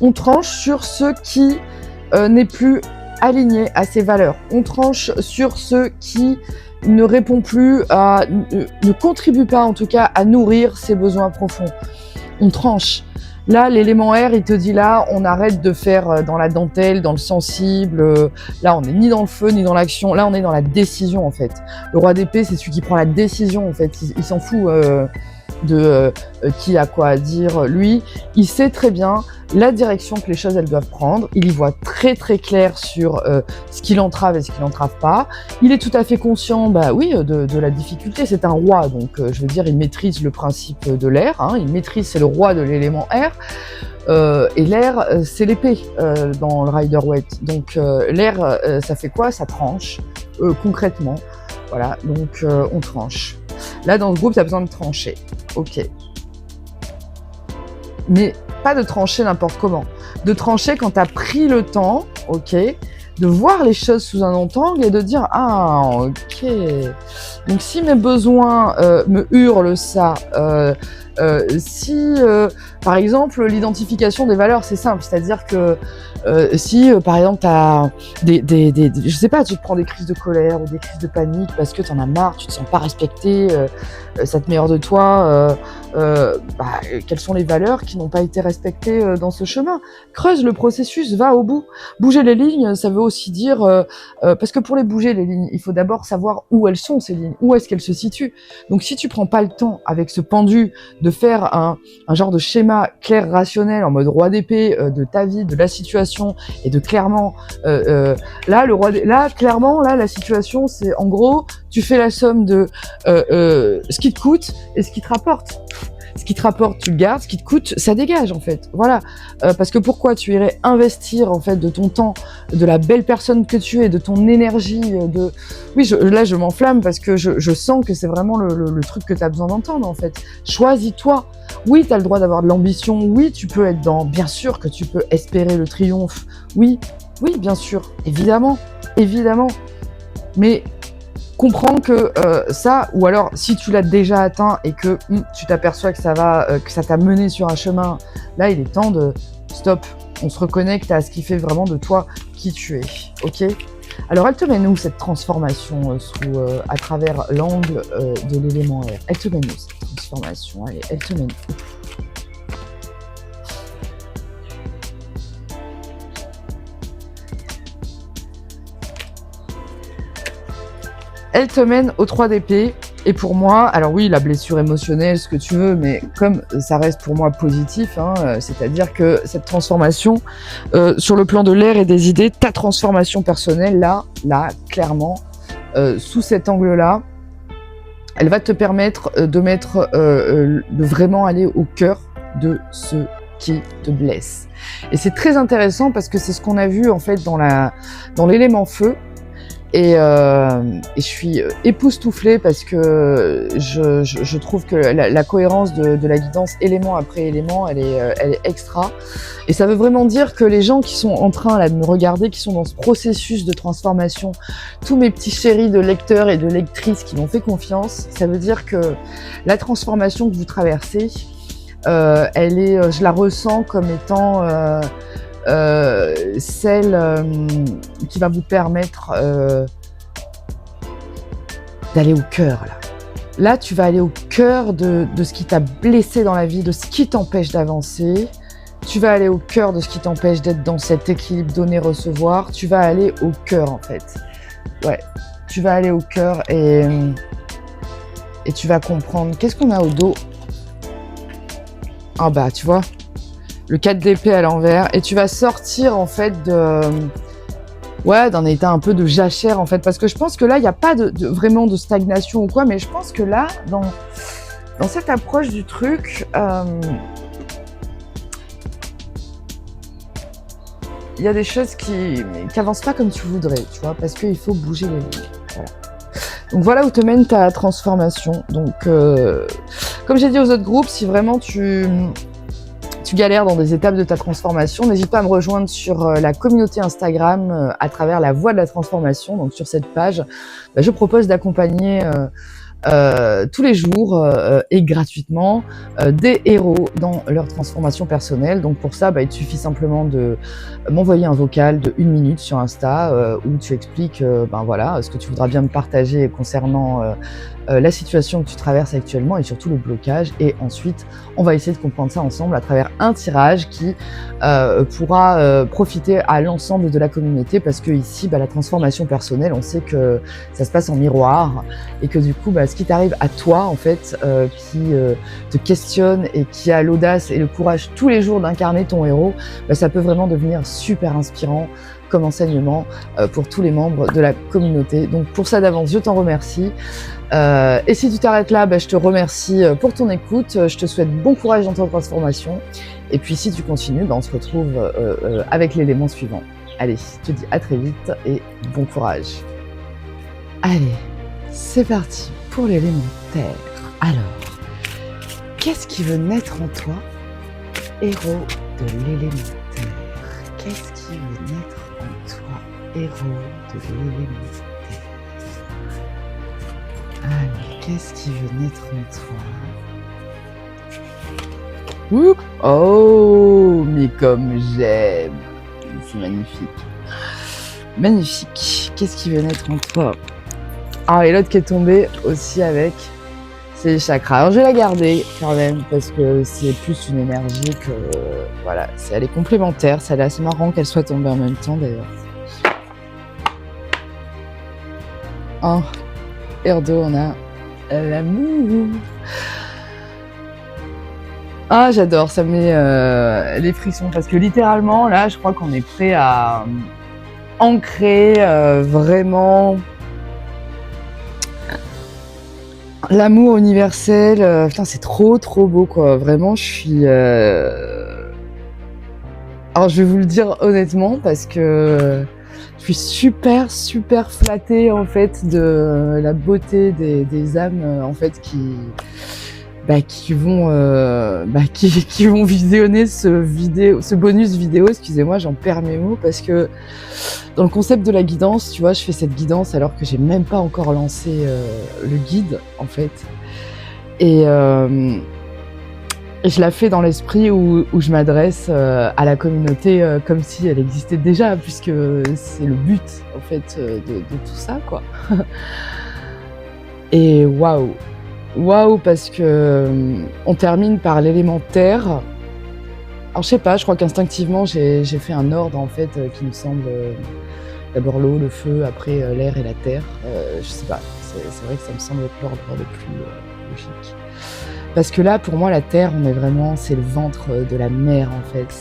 On tranche sur ce qui n'est plus aligné à ses valeurs. On tranche sur ce qui ne répond plus ne contribue pas en tout cas à nourrir ses besoins profonds. On tranche. Là, l'élément air, il te dit là, on arrête de faire dans la dentelle, dans le sensible. Là, on n'est ni dans le feu, ni dans l'action. Là, on est dans la décision, en fait. Le roi d'épée, c'est celui qui prend la décision, en fait. Il s'en fout de qui a quoi à dire. Lui, il sait très bien la direction que les choses elles doivent prendre. Il y voit très très clair sur ce qui l'entrave et ce qui l'entrave pas. Il est tout à fait conscient, de la difficulté. C'est un roi, donc je veux dire, il maîtrise le principe de l'air. Hein, il maîtrise, c'est le roi de l'élément air. Et l'air, c'est l'épée dans le Rider-Waite. Donc l'air, ça fait quoi? Ça tranche concrètement. Voilà, donc on tranche. Là, dans ce groupe, tu as besoin de trancher. Ok. Mais pas de trancher n'importe comment. De trancher quand tu as pris le temps, ok, de voir les choses sous un autre angle et de dire « Ah, ok. Donc, si mes besoins me hurlent ça, si, par exemple, l'identification des valeurs, c'est simple. C'est-à-dire que si, par exemple, tu as je sais pas, tu te prends des crises de colère ou des crises de panique parce que tu en as marre, tu te sens pas respecté, ça te met hors de toi, quelles sont les valeurs qui n'ont pas été respectées dans ce chemin? Creuse le processus, va au bout. Bouger les lignes, ça veut aussi dire... parce que pour les bouger, les lignes, il faut d'abord savoir où elles sont, ces lignes, où est-ce qu'elles se situent. Donc si tu prends pas le temps, avec ce pendu, de faire un genre de schéma clair, rationnel, en mode roi d'épée, de ta vie, de la situation, et de clairement, là, clairement, là, la situation, c'est en gros, tu fais la somme de ce qui te coûte et ce qui te rapporte. Ce qui te rapporte, tu le gardes, ce qui te coûte, ça dégage en fait. Voilà. Parce que pourquoi tu irais investir en fait de ton temps, de la belle personne que tu es, de ton énergie, de... Oui, là je m'enflamme parce que je sens que c'est vraiment le truc que tu as besoin d'entendre en fait. Choisis-toi. Oui, tu as le droit d'avoir de l'ambition. Oui, tu peux être dans... Bien sûr que tu peux espérer le triomphe. Oui, oui, bien sûr. Évidemment. Évidemment. Mais... comprends que ça, ou alors si tu l'as déjà atteint et que tu t'aperçois que ça t'a mené sur un chemin, là il est temps de stop, on se reconnecte à ce qui fait vraiment de toi qui tu es, ok? Alors elle te mène où cette transformation à travers l'angle de l'élément air? Elle te mène où cette transformation? Allez, elle te mène où? Elle te mène au 3 d'épée. Et pour moi, alors oui, la blessure émotionnelle, ce que tu veux, mais comme ça reste pour moi positif, c'est-à-dire que cette transformation, sur le plan de l'air et des idées, ta transformation personnelle, là, clairement, sous cet angle-là, elle va te permettre de vraiment aller au cœur de ce qui te blesse. Et c'est très intéressant parce que c'est ce qu'on a vu en fait dans l'élément feu. Et je suis époustouflée parce que je trouve que la cohérence de la guidance élément après élément, elle est extra. Et ça veut vraiment dire que les gens qui sont en train là, de me regarder, qui sont dans ce processus de transformation, tous mes petits chéris de lecteurs et de lectrices qui m'ont fait confiance, ça veut dire que la transformation que vous traversez, je la ressens comme étant... celle qui va vous permettre d'aller au cœur. Là, tu vas aller au cœur de ce qui t'a blessé dans la vie, de ce qui t'empêche d'avancer. Tu vas aller au cœur de ce qui t'empêche d'être dans cet équilibre donner-recevoir. Tu vas aller au cœur, en fait. Ouais, tu vas aller au cœur et tu vas comprendre. Qu'est-ce qu'on a au dos? Ah bah, tu vois, le 4 d'épée à l'envers, et tu vas sortir en fait d'un état un peu de jachère en fait, parce que je pense que là il n'y a pas vraiment de stagnation ou quoi, mais je pense que là dans cette approche du truc, il y a des choses qui avancent pas comme tu voudrais, tu vois, parce qu'il faut bouger les lignes. Voilà. Donc voilà où te mène ta transformation. Donc comme j'ai dit aux autres groupes, si vraiment tu galères dans des étapes de ta transformation, n'hésite pas à me rejoindre sur la communauté Instagram à travers la voie de la transformation. Donc sur cette page, je propose d'accompagner tous les jours et gratuitement des héros dans leur transformation personnelle. Donc pour ça, il te suffit simplement de m'envoyer un vocal de 1 minute sur Insta où tu expliques ce que tu voudras bien me partager concernant la situation que tu traverses actuellement et surtout le blocage. Et ensuite, on va essayer de comprendre ça ensemble à travers un tirage qui pourra profiter à l'ensemble de la communauté, parce que ici, la transformation personnelle, on sait que ça se passe en miroir et que du coup, ce qui t'arrive à toi, en fait, qui te questionne et qui a l'audace et le courage tous les jours d'incarner ton héros, ça peut vraiment devenir super inspirant comme enseignement pour tous les membres de la communauté. Donc pour ça d'avance, je t'en remercie. Et si tu t'arrêtes là, je te remercie pour ton écoute. Je te souhaite bon courage dans ta transformation. Et puis si tu continues, on se retrouve avec l'élément suivant. Allez, je te dis à très vite et bon courage. Allez, c'est parti pour l'élément terre. Alors, qu'est-ce qui veut naître en toi, héros de l'élément terre? Qu'est-ce qui veut naître en toi, héros de l'élément terre? Allez, qu'est-ce qui veut naître en toi? Oups. Oh, mais comme j'aime. C'est magnifique. Magnifique. Qu'est-ce qui veut naître en toi? Ah, et l'autre qui est tombé aussi avec, c'est les chakras. Alors je vais la garder quand même parce que c'est plus une énergie que... voilà, elle est complémentaire. C'est assez marrant qu'elle soit tombée en même temps d'ailleurs. Oh. R2, on a l'amour. Ah, j'adore, ça me met les frissons parce que littéralement, là, je crois qu'on est prêt à ancrer vraiment l'amour universel. Putain, c'est trop beau, quoi. Vraiment, je suis... Alors, je vais vous le dire honnêtement parce que je suis super flattée, en fait, de la beauté des âmes, en fait, qui vont visionner ce bonus vidéo. Excusez-moi, j'en perds mes mots parce que dans le concept de la guidance, tu vois, je fais cette guidance alors que j'ai même pas encore lancé le guide, en fait. Et je la fais dans l'esprit où je m'adresse à la communauté comme si elle existait déjà, puisque c'est le but, en fait, de tout ça, quoi. Et waouh, parce que on termine par l'élémentaire. Alors je sais pas, je crois qu'instinctivement j'ai fait un ordre, en fait, qui me semble d'abord l'eau, le feu, après l'air et la terre. Je sais pas, c'est vrai que ça me semble être l'ordre le plus logique. Parce que là, pour moi, la terre, c'est le ventre de la mer, en fait.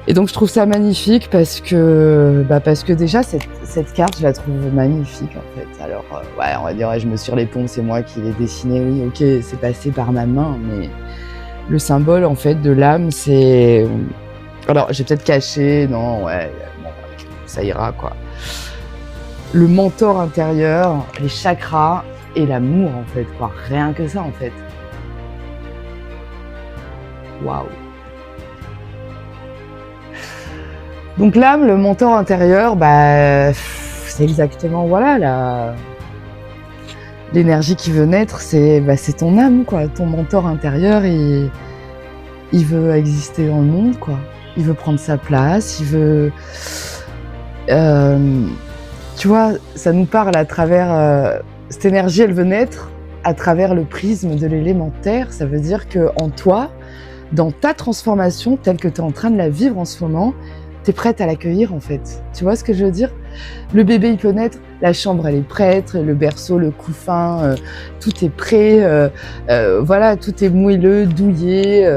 Et donc je trouve ça magnifique parce que déjà cette carte, je la trouve magnifique, en fait. Alors ouais, on va dire, ouais, je me sur les ponts, c'est moi qui l'ai dessinée, oui, ok, c'est passé par ma main, mais le symbole, en fait, de l'âme, c'est... Alors, j'ai peut-être caché, non, ouais, bon, ça ira, quoi. Le mentor intérieur, les chakras et l'amour, en fait, quoi. Rien que ça, en fait. Waouh. Donc l'âme, le mentor intérieur, c'est exactement, voilà, l'énergie qui veut naître, c'est ton âme, quoi. Ton mentor intérieur, il veut exister dans le monde, quoi. Il veut prendre sa place, il veut... tu vois, ça nous parle à travers... cette énergie, elle veut naître à travers le prisme de l'élémentaire. Ça veut dire qu'en toi, dans ta transformation, telle que tu es en train de la vivre en ce moment, tu es prête à l'accueillir, en fait. Tu vois ce que je veux dire? Le bébé, il peut naître, la chambre, elle est prête, le berceau, le couffin, tout est prêt, voilà, tout est moelleux, douillé,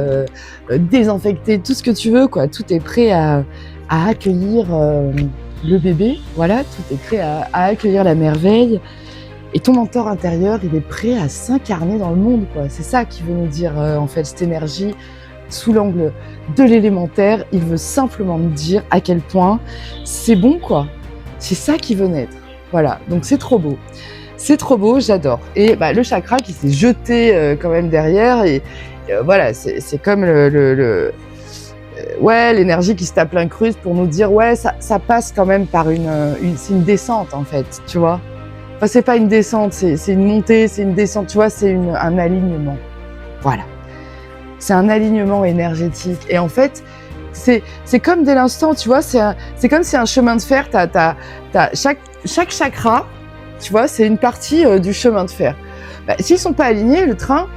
désinfecté, tout ce que tu veux, quoi. Tout est prêt à accueillir le bébé, voilà, tout est prêt à accueillir la merveille. Et ton mentor intérieur, il est prêt à s'incarner dans le monde, quoi. C'est ça qui veut nous dire, en fait, cette énergie sous l'angle de l'élémentaire. Il veut simplement me dire à quel point c'est bon, quoi. C'est ça qui veut naître. Voilà, donc c'est trop beau. C'est trop beau, j'adore. Et le chakra qui s'est jeté quand même derrière. Et voilà, c'est comme ouais, l'énergie qui se tape l'incruste pour nous dire, ouais, ça passe quand même par c'est une descente, en fait, tu vois. Enfin, c'est pas une descente, c'est une montée, c'est une descente, tu vois, c'est un alignement. Voilà. C'est un alignement énergétique. Et en fait, c'est comme dès l'instant, tu vois, c'est comme si un chemin de fer, chaque chakra, tu vois, c'est une partie du chemin de fer. S'ils sont pas alignés, le train,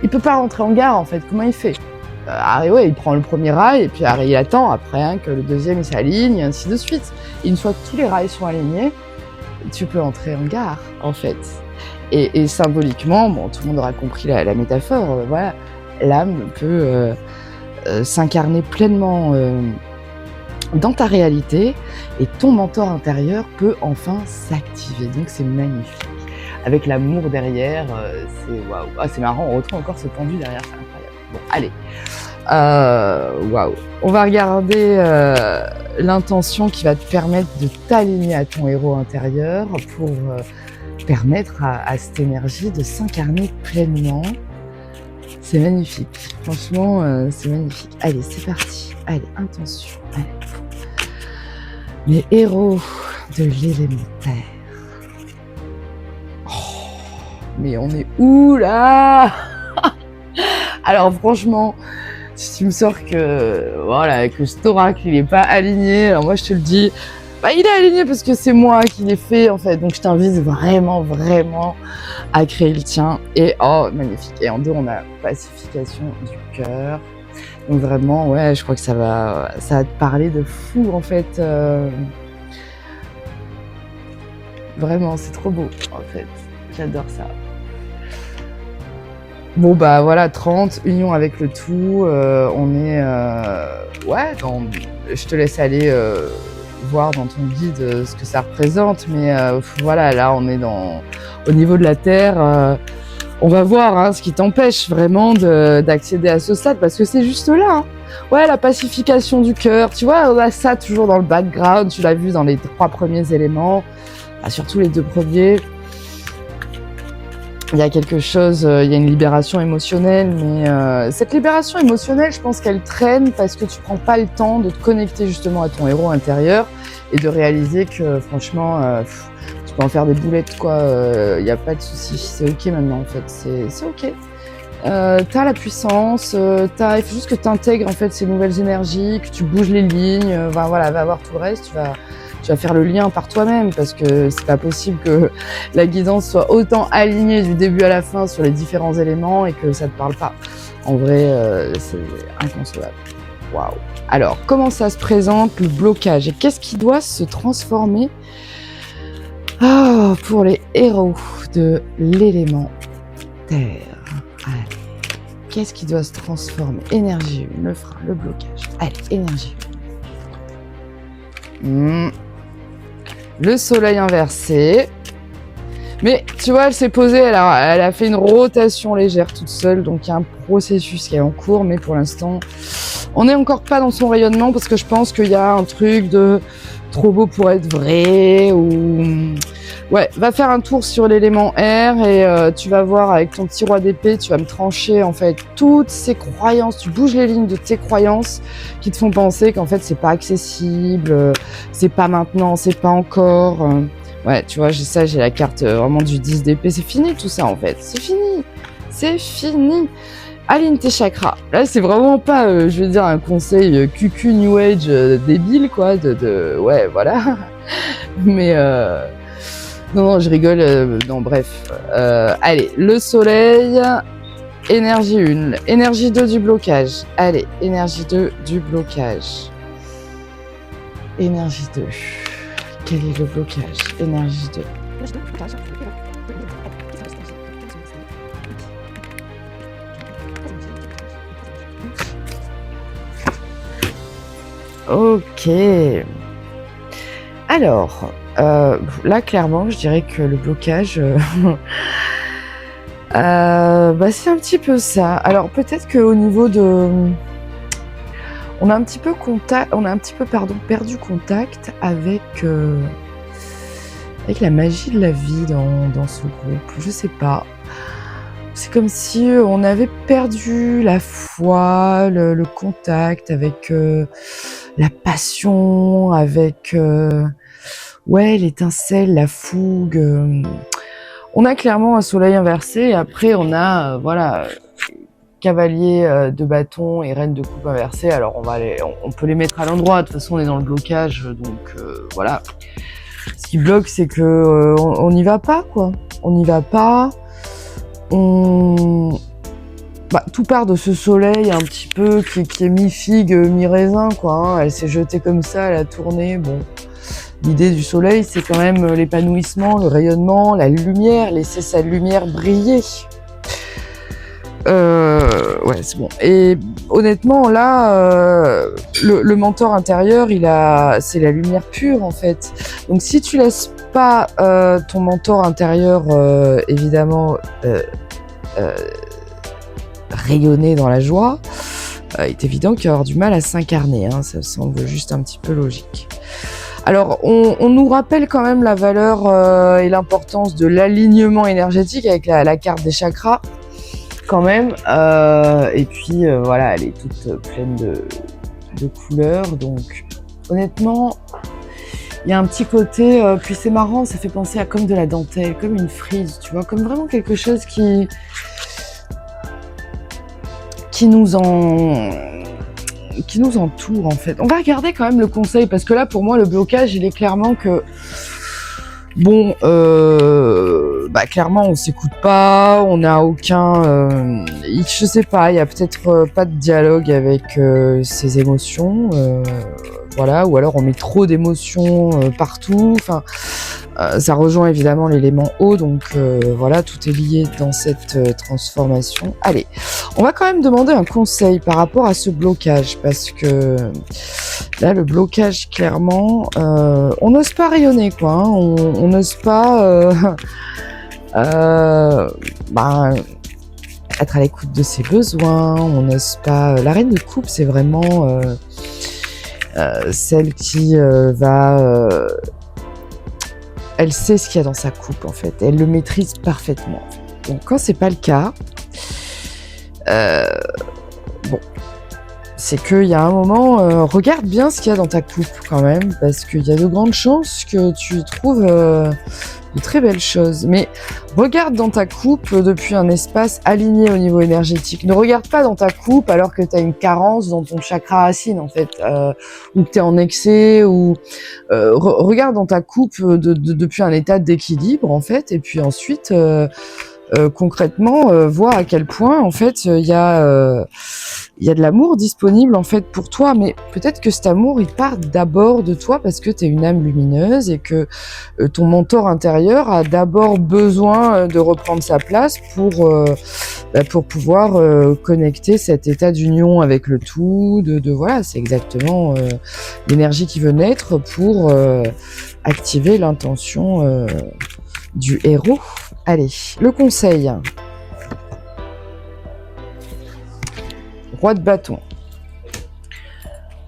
il peut pas rentrer en gare, en fait. Comment il fait? Ouais, il prend le premier rail, et puis il attend après que le deuxième il s'aligne, et ainsi de suite. Et une fois que tous les rails sont alignés, tu peux entrer en gare, en fait. Et symboliquement, bon, tout le monde aura compris la métaphore, voilà, l'âme peut s'incarner pleinement dans ta réalité, et ton mentor intérieur peut enfin s'activer. Donc c'est magnifique. Avec l'amour derrière, c'est waouh. Ah, c'est marrant, on retrouve encore ce pendu derrière, c'est incroyable. Bon, allez. Waouh. On va regarder l'intention qui va te permettre de t'aligner à ton héros intérieur pour permettre à cette énergie de s'incarner pleinement. C'est magnifique. Franchement, c'est magnifique. Allez, c'est parti. Allez, intention. Allez. Les héros de l'élémentaire. Oh, mais on est où là? Alors franchement, si tu me sors que voilà, que cet oracle il est pas aligné, alors moi je te le dis, il est aligné parce que c'est moi qui l'ai fait, en fait. Donc je t'invite vraiment à créer le tien. Et oh, magnifique. Et en deux, on a pacification du cœur. Donc vraiment, ouais, je crois que ça va te parler de fou, en fait. Vraiment, c'est trop beau, en fait. J'adore ça. Bon bah voilà, 30, union avec le tout, on est ouais, je te laisse aller voir dans ton guide ce que ça représente, mais voilà, là on est au niveau de la Terre, on va voir hein, ce qui t'empêche vraiment d'accéder à ce stade, parce que c'est juste là. Hein. Ouais, la pacification du cœur, tu vois, on a ça toujours dans le background, tu l'as vu dans les 3 premiers éléments, surtout les 2 premiers. Il y a quelque chose, il y a une libération émotionnelle, mais cette libération émotionnelle, je pense qu'elle traîne parce que tu prends pas le temps de te connecter justement à ton héros intérieur et de réaliser que franchement, tu peux en faire des boulettes quoi, il n'y a pas de souci, c'est ok maintenant en fait, c'est ok. T'as la puissance, il faut juste que tu intègres en fait ces nouvelles énergies, que tu bouges les lignes, voilà, va voir tout le reste, tu vas faire le lien par toi-même parce que c'est pas possible que la guidance soit autant alignée du début à la fin sur les différents éléments et que ça te parle pas. En vrai, c'est inconcevable. Waouh. Alors, comment ça se présente le blocage et qu'est-ce qui doit se transformer pour les héros de l'élément Terre? Allez. Qu'est-ce qui doit se transformer? Énergie 1, le frein, le blocage. Allez, énergie 1. Le soleil inversé. Mais tu vois, elle s'est posée, elle a fait une rotation légère toute seule, donc il y a un processus qui est en cours, mais pour l'instant, on n'est encore pas dans son rayonnement parce que je pense qu'il y a un truc de trop beau pour être vrai ou... Ouais, va faire un tour sur l'élément R et tu vas voir avec ton petit roi d'épée, tu vas me trancher en fait toutes ces croyances, tu bouges les lignes de tes croyances qui te font penser qu'en fait c'est pas accessible, c'est pas maintenant, c'est pas encore. Ouais, tu vois, j'ai la carte vraiment du 10 d'épée, c'est fini tout ça en fait, c'est fini. Aligne tes chakras. Là, c'est vraiment pas, je veux dire, un conseil cucu New Age débile quoi, ouais, voilà. Mais non, je rigole. Non, bref. Allez, le soleil, énergie 1, énergie 2 du blocage. Allez, énergie 2 du blocage. Énergie 2. Quel est le blocage? Énergie 2. Ok. Alors... là, clairement, je dirais que le blocage, c'est un petit peu ça. Alors, peut-être qu'au niveau de... On a un petit peu perdu contact avec la magie de la vie dans ce groupe. Je sais pas. C'est comme si on avait perdu la foi, le contact avec la passion, avec... ouais, l'étincelle, la fougue. On a clairement un soleil inversé et après on a voilà cavalier de bâton et reine de coupe inversée. Alors on peut les mettre à l'endroit. De toute façon on est dans le blocage, donc voilà. Ce qui bloque, c'est que on n'y va pas quoi. On n'y va pas. Tout part de ce soleil un petit peu qui est mi-figue, mi-raisin quoi. Hein. Elle s'est jetée comme ça, elle a tourné. Bon. L'idée du soleil, c'est quand même l'épanouissement, le rayonnement, la lumière, laisser sa lumière briller. Ouais, c'est bon. Et honnêtement, là, le mentor intérieur, c'est la lumière pure, en fait. Donc, si tu laisses pas ton mentor intérieur, évidemment, rayonner dans la joie, il est évident qu'il va avoir du mal à s'incarner. Hein, ça semble juste un petit peu logique. Alors, on nous rappelle quand même la valeur et l'importance de l'alignement énergétique avec la carte des chakras, quand même. Et puis, voilà, elle est toute pleine de couleurs. Donc, honnêtement, il y a un petit côté... puis c'est marrant, ça fait penser à comme de la dentelle, comme une frise, tu vois, comme vraiment quelque chose qui nous entoure en fait. On va regarder quand même le conseil parce que là pour moi le blocage il est clairement que bon clairement on s'écoute pas, on n'a aucun je sais pas, il y a peut-être pas de dialogue avec ses émotions voilà, ou alors on met trop d'émotions partout, enfin Ça rejoint évidemment l'élément eau, donc voilà, tout est lié dans cette transformation. Allez, on va quand même demander un conseil par rapport à ce blocage, parce que là, le blocage, clairement, on n'ose pas rayonner, quoi. Hein, on n'ose pas être à l'écoute de ses besoins, on n'ose pas... La reine de coupe, c'est vraiment celle qui va... elle sait ce qu'il y a dans sa coupe, en fait. Elle le maîtrise parfaitement. En fait. Donc, quand c'est pas le cas, bon, c'est qu'il y a un moment, regarde bien ce qu'il y a dans ta coupe, quand même, parce qu'il y a de grandes chances que tu trouves de très belles choses. Mais regarde dans ta coupe depuis un espace aligné au niveau énergétique. Ne regarde pas dans ta coupe alors que tu as une carence dans ton chakra racine, en fait, ou que tu es en excès, ou regarde dans ta coupe depuis un état d'équilibre, en fait, et puis ensuite concrètement voir à quel point, en fait, il y a de l'amour disponible, en fait, pour toi. Mais peut-être que cet amour, il part d'abord de toi parce que tu es une âme lumineuse et que ton mentor intérieur a d'abord besoin de reprendre sa place pour pouvoir connecter cet état d'union avec le tout, voilà, c'est exactement l'énergie qui veut naître pour activer l'intention du héros. Allez, le conseil. Roi de bâton.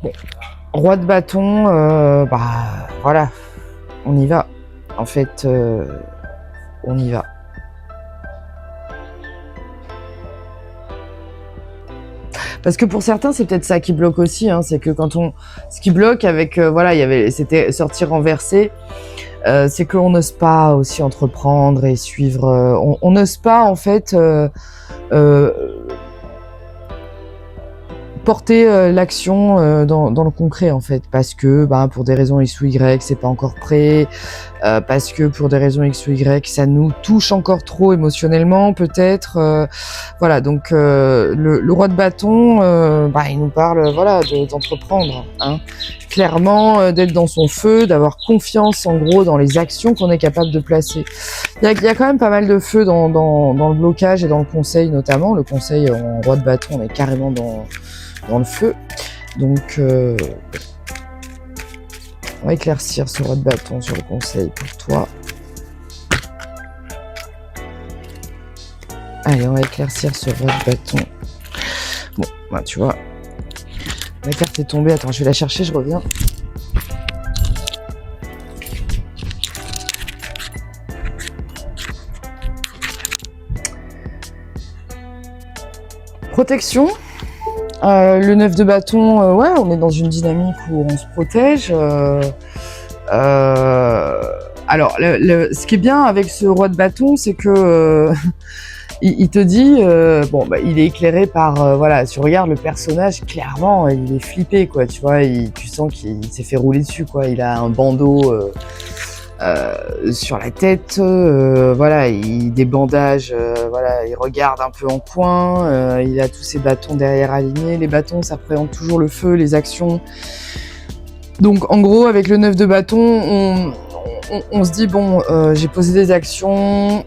Bon, roi de bâton, voilà, on y va. En fait, on y va. Parce que pour certains, c'est peut-être ça qui bloque aussi, hein, c'est que quand ce qui bloque avec, voilà, c'était sortir renversé. C'est qu'on n'ose pas aussi entreprendre et suivre. On n'ose pas, en fait, porter l'action dans le concret, en fait, parce que pour des raisons X ou Y, c'est pas encore prêt, parce que pour des raisons X ou Y, ça nous touche encore trop émotionnellement, peut-être. Voilà, donc le roi de bâton, il nous parle, voilà, d'entreprendre, hein. Clairement, d'être dans son feu, d'avoir confiance, en gros, dans les actions qu'on est capable de placer. Il y a quand même pas mal de feu dans le blocage et dans le conseil, notamment. Le conseil en roi de bâton, on est carrément dans le feu. Donc, on va éclaircir ce roi de bâton sur le conseil pour toi. Allez, on va éclaircir ce roi de bâton. Bon, tu vois, la carte est tombée. Attends, je vais la chercher, je reviens. Protection. Le 9 de bâton, ouais, on est dans une dynamique où on se protège. Alors, ce qui est bien avec ce roi de bâton, c'est que il te dit, il est éclairé par, voilà, si tu regardes le personnage, clairement, il est flippé, quoi, tu vois, tu sens qu'il s'est fait rouler dessus, quoi, il a un bandeau sur la tête, voilà, des bandages, voilà, il regarde un peu en coin, il a tous ses bâtons derrière alignés. Les bâtons, ça représente toujours le feu, les actions. Donc, en gros, avec le 9 de bâton, on se dit, bon, j'ai posé des actions,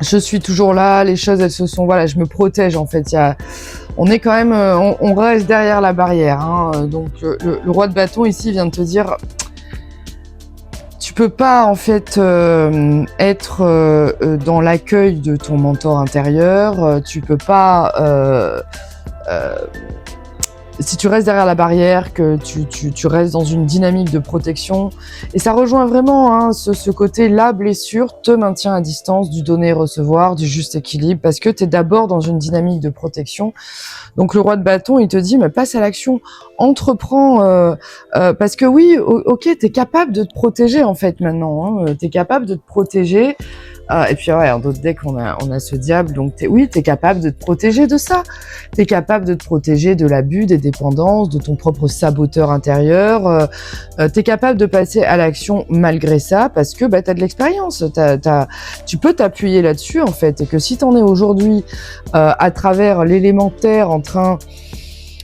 je suis toujours là, les choses, elles se sont... Voilà, je me protège, en fait. On est quand même... on reste derrière la barrière, hein. Donc, le roi de bâton, ici, vient de te dire... Tu peux pas, en fait, être dans l'accueil de ton mentor intérieur. Tu peux pas... si tu restes derrière la barrière, que tu restes dans une dynamique de protection, et ça rejoint vraiment, hein, ce côté, la blessure te maintient à distance du donner et recevoir, du juste équilibre, parce que tu es d'abord dans une dynamique de protection. Donc le roi de bâton, il te dit, mais passe à l'action, entreprends, parce que oui, ok, tu es capable de te protéger, en fait, maintenant, hein, tu es capable de te protéger. Et puis ouais, en d'autres decks, on a ce diable, donc t'es capable de te protéger de ça. T'es capable de te protéger de l'abus, des dépendances, de ton propre saboteur intérieur. T'es capable de passer à l'action malgré ça, parce que t'as de l'expérience. Tu peux t'appuyer là-dessus, en fait, et que si t'en es aujourd'hui à travers l'élémentaire en train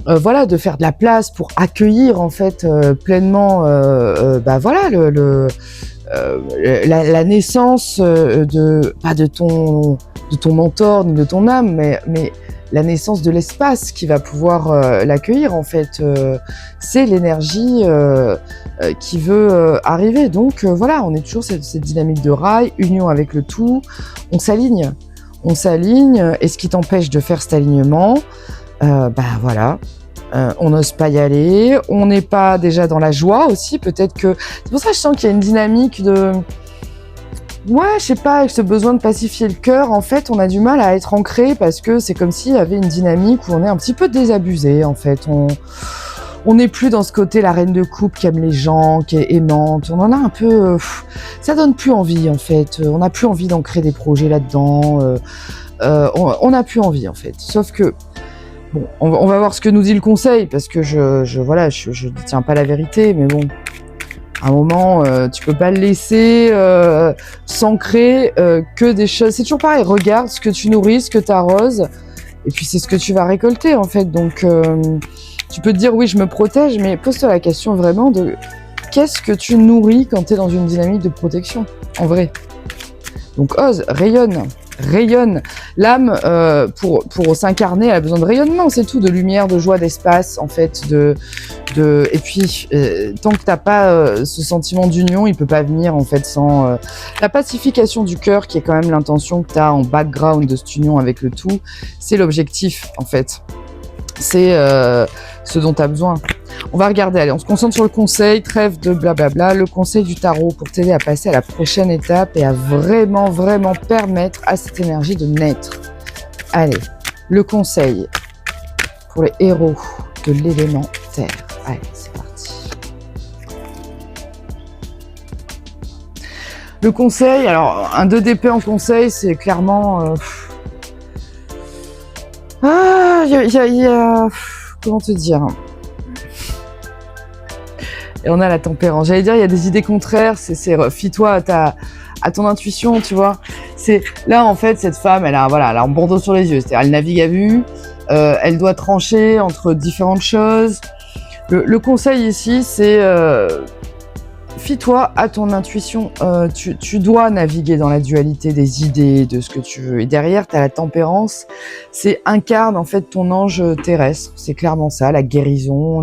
voilà, de faire de la place pour accueillir en fait pleinement, voilà, la naissance pas de ton mentor ni de ton âme, mais la naissance de l'espace qui va pouvoir l'accueillir en fait. C'est l'énergie qui veut arriver. Donc voilà, on est toujours cette dynamique de rail, union avec le tout. On s'aligne. Et ce qui t'empêche de faire cet alignement, voilà. On n'ose pas y aller, on n'est pas déjà dans la joie aussi, peut-être que... C'est pour ça que je sens qu'il y a une dynamique de... Ouais, je sais pas, avec ce besoin de pacifier le cœur, en fait, on a du mal à être ancré parce que c'est comme s'il y avait une dynamique où on est un petit peu désabusé, en fait. On n'est plus dans ce côté la reine de coupe qui aime les gens, qui est aimante. On en a un peu... ça donne plus envie, en fait. On n'a plus envie d'ancrer des projets là-dedans. On n'a plus envie, en fait. Sauf que... Bon, on va voir ce que nous dit le conseil, parce que je détiens pas la vérité, mais bon, à un moment, tu peux pas le laisser s'ancrer que des choses. C'est toujours pareil, regarde ce que tu nourris, ce que tu arroses, et puis c'est ce que tu vas récolter, en fait. Donc, tu peux te dire, oui, je me protège, mais pose-toi la question vraiment de qu'est-ce que tu nourris quand tu es dans une dynamique de protection, en vrai. Donc, ose, rayonne. L'âme, pour s'incarner, elle a besoin de rayonnement, c'est tout, de lumière, de joie, d'espace, en fait, et puis tant que t'as pas ce sentiment d'union, il peut pas venir en fait sans la pacification du cœur, qui est quand même l'intention que t'as en background de cette union avec le tout. C'est l'objectif en fait. C'est ce dont tu as besoin. On va regarder, allez, on se concentre sur le conseil, trêve de blablabla, le conseil du tarot pour t'aider à passer à la prochaine étape et à vraiment permettre à cette énergie de naître. Allez, le conseil pour les héros de l'élément terre. Allez, c'est parti. Le conseil, alors un 2 d'épée en conseil, c'est clairement... comment te dire? Et on a la tempérance. J'allais dire, il y a des idées contraires, fie-toi à ton intuition, tu vois. C'est là, en fait, cette femme, elle a un bandeau sur les yeux. C'est-à-dire, elle navigue à vue, elle doit trancher entre différentes choses. Le conseil ici, c'est fie-toi à ton intuition. Tu dois naviguer dans la dualité des idées, de ce que tu veux. Et derrière, tu as la tempérance. C'est incarne en fait ton ange terrestre. C'est clairement ça, la guérison.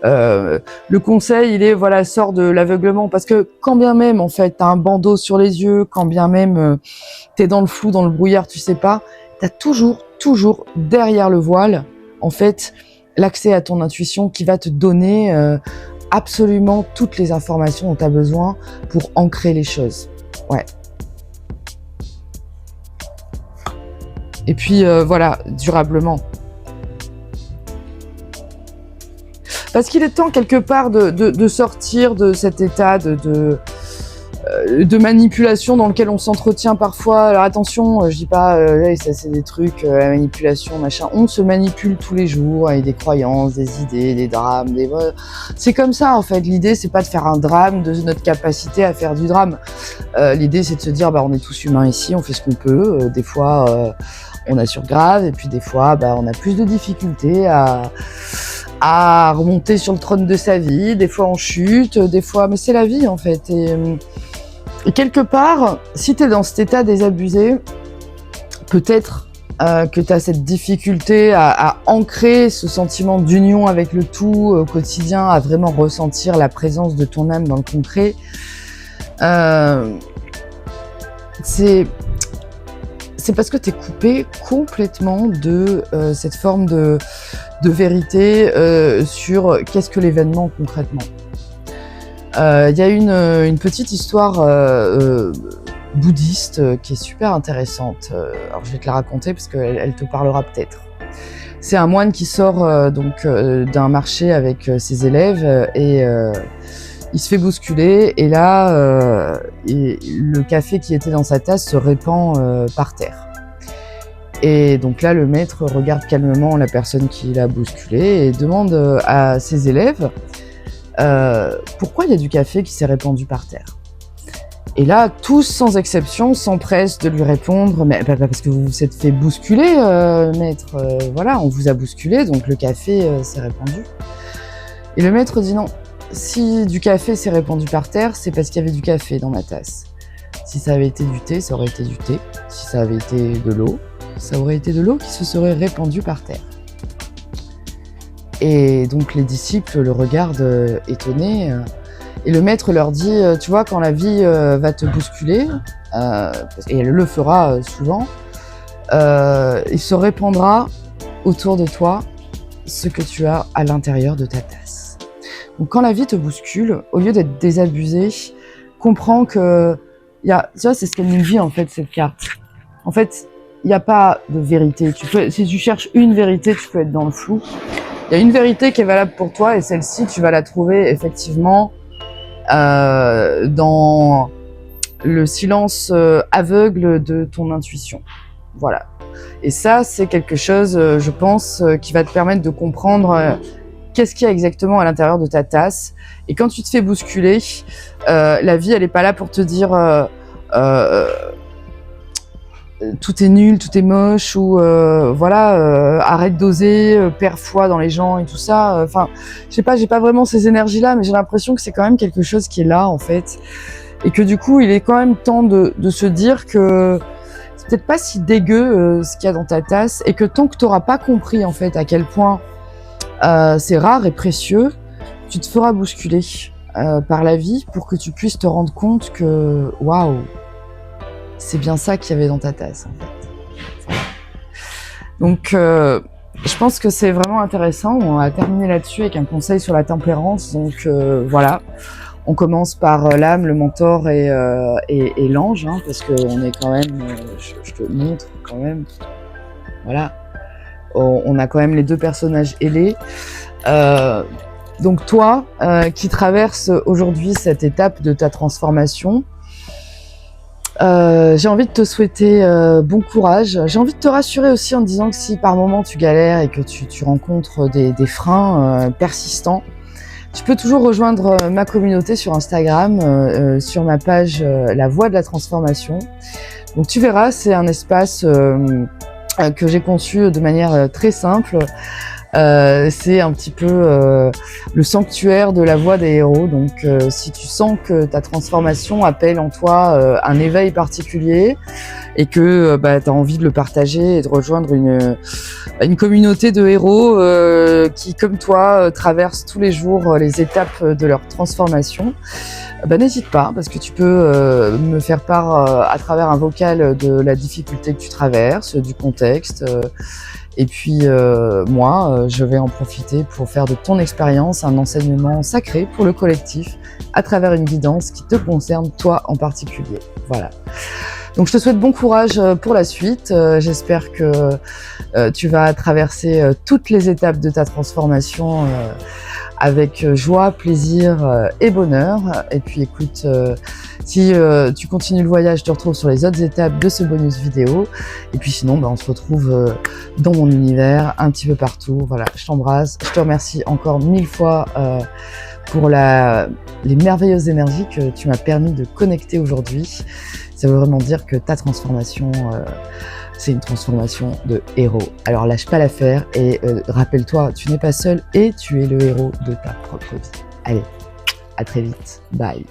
Le conseil, il est sors de l'aveuglement, parce que quand bien même en fait tu as un bandeau sur les yeux, quand bien même tu es dans le flou, dans le brouillard, tu sais pas, tu as toujours derrière le voile en fait l'accès à ton intuition qui va te donner absolument toutes les informations dont tu as besoin pour ancrer les choses. Ouais. Et puis durablement. Parce qu'il est temps quelque part de sortir de cet état de manipulation dans lequel on s'entretient parfois. Alors attention, je dis pas, ça c'est des trucs, la manipulation, machin. On se manipule tous les jours avec des croyances, des idées, des drames. C'est comme ça en fait. L'idée c'est pas de faire un drame de notre capacité à faire du drame. L'idée c'est de se dire, on est tous humains ici, on fait ce qu'on peut. Des fois on assure grave, et puis des fois on a plus de difficultés à remonter sur le trône de sa vie, des fois on chute, des fois... Mais c'est la vie, en fait. Et quelque part, si tu es dans cet état désabusé, peut-être que tu as cette difficulté à ancrer ce sentiment d'union avec le tout au quotidien, à vraiment ressentir la présence de ton âme dans le concret. C'est parce que tu es coupé complètement de cette forme de vérité sur qu'est-ce que l'événement concrètement. Il y a une petite histoire bouddhiste qui est super intéressante. Alors je vais te la raconter parce qu'elle te parlera peut-être. C'est un moine qui sort d'un marché avec ses élèves et il se fait bousculer, et là le café qui était dans sa tasse se répand par terre. Et donc là, le maître regarde calmement la personne qui l'a bousculé et demande à ses élèves pourquoi il y a du café qui s'est répandu par terre. Et là, tous sans exception s'empressent de lui répondre, mais parce que vous vous êtes fait bousculer, maître. Voilà, on vous a bousculé, donc le café s'est répandu. Et le maître dit non. Si du café s'est répandu par terre, c'est parce qu'il y avait du café dans ma tasse. Si ça avait été du thé, ça aurait été du thé. Si ça avait été de l'eau, ça aurait été de l'eau qui se serait répandue par terre. Et donc les disciples le regardent étonnés. Et le maître leur dit, tu vois, quand la vie va te bousculer, et elle le fera souvent, il se répandra autour de toi ce que tu as à l'intérieur de ta tasse. Donc quand la vie te bouscule, au lieu d'être désabusé, comprends que, tu vois, c'est ce qu'elle nous dit en fait, cette carte. En fait, il n'y a pas de vérité. Si tu cherches une vérité, tu peux être dans le flou. Il y a une vérité qui est valable pour toi et celle-ci, tu vas la trouver effectivement dans le silence aveugle de ton intuition. Voilà. Et ça, c'est quelque chose, je pense, qui va te permettre de comprendre qu'est-ce qu'il y a exactement à l'intérieur de ta tasse. Et quand tu te fais bousculer, la vie, elle n'est pas là pour te dire tout est nul, tout est moche, ou arrête d'oser, perds foi dans les gens et tout ça. Enfin, je sais pas, j'ai pas vraiment ces énergies-là, mais j'ai l'impression que c'est quand même quelque chose qui est là, en fait. Et que du coup, il est quand même temps de se dire que c'est peut-être pas si dégueu ce qu'il y a dans ta tasse, et que tant que t'auras pas compris, en fait, à quel point c'est rare et précieux, tu te feras bousculer par la vie pour que tu puisses te rendre compte que, waouh, c'est bien ça qu'il y avait dans ta tasse, en fait. Voilà. Donc, je pense que c'est vraiment intéressant. On a terminé là-dessus avec un conseil sur la tempérance. Donc, voilà. On commence par l'âme, le mentor et l'ange, hein, parce qu'on est quand même, je te montre quand même, voilà. On a quand même les deux personnages ailés. Donc toi, qui traverses aujourd'hui cette étape de ta transformation, j'ai envie de te souhaiter bon courage. J'ai envie de te rassurer aussi en te disant que si par moment tu galères et que tu rencontres des freins persistants, tu peux toujours rejoindre ma communauté sur Instagram, sur ma page La Voie de la Transformation. Donc tu verras, c'est un espace que j'ai conçu de manière très simple. C'est un petit peu le sanctuaire de la voie des héros. Donc si tu sens que ta transformation appelle en toi un éveil particulier et que tu as envie de le partager et de rejoindre une communauté de héros qui, comme toi, traversent tous les jours les étapes de leur transformation, n'hésite pas, parce que tu peux me faire part à travers un vocal de la difficulté que tu traverses, du contexte. Et puis moi, je vais en profiter pour faire de ton expérience un enseignement sacré pour le collectif à travers une guidance qui te concerne toi en particulier. Voilà. Donc je te souhaite bon courage pour la suite. J'espère que tu vas traverser toutes les étapes de ta transformation avec joie, plaisir et bonheur. Et puis écoute, si tu continues le voyage, je te retrouve sur les autres étapes de ce bonus vidéo. Et puis sinon, on se retrouve dans mon univers, un petit peu partout. Voilà, je t'embrasse. Je te remercie encore 1000 fois pour les merveilleuses énergies que tu m'as permis de connecter aujourd'hui. Ça veut vraiment dire que ta transformation, c'est une transformation de héros. Alors lâche pas l'affaire et rappelle-toi, tu n'es pas seul et tu es le héros de ta propre vie. Allez, à très vite. Bye.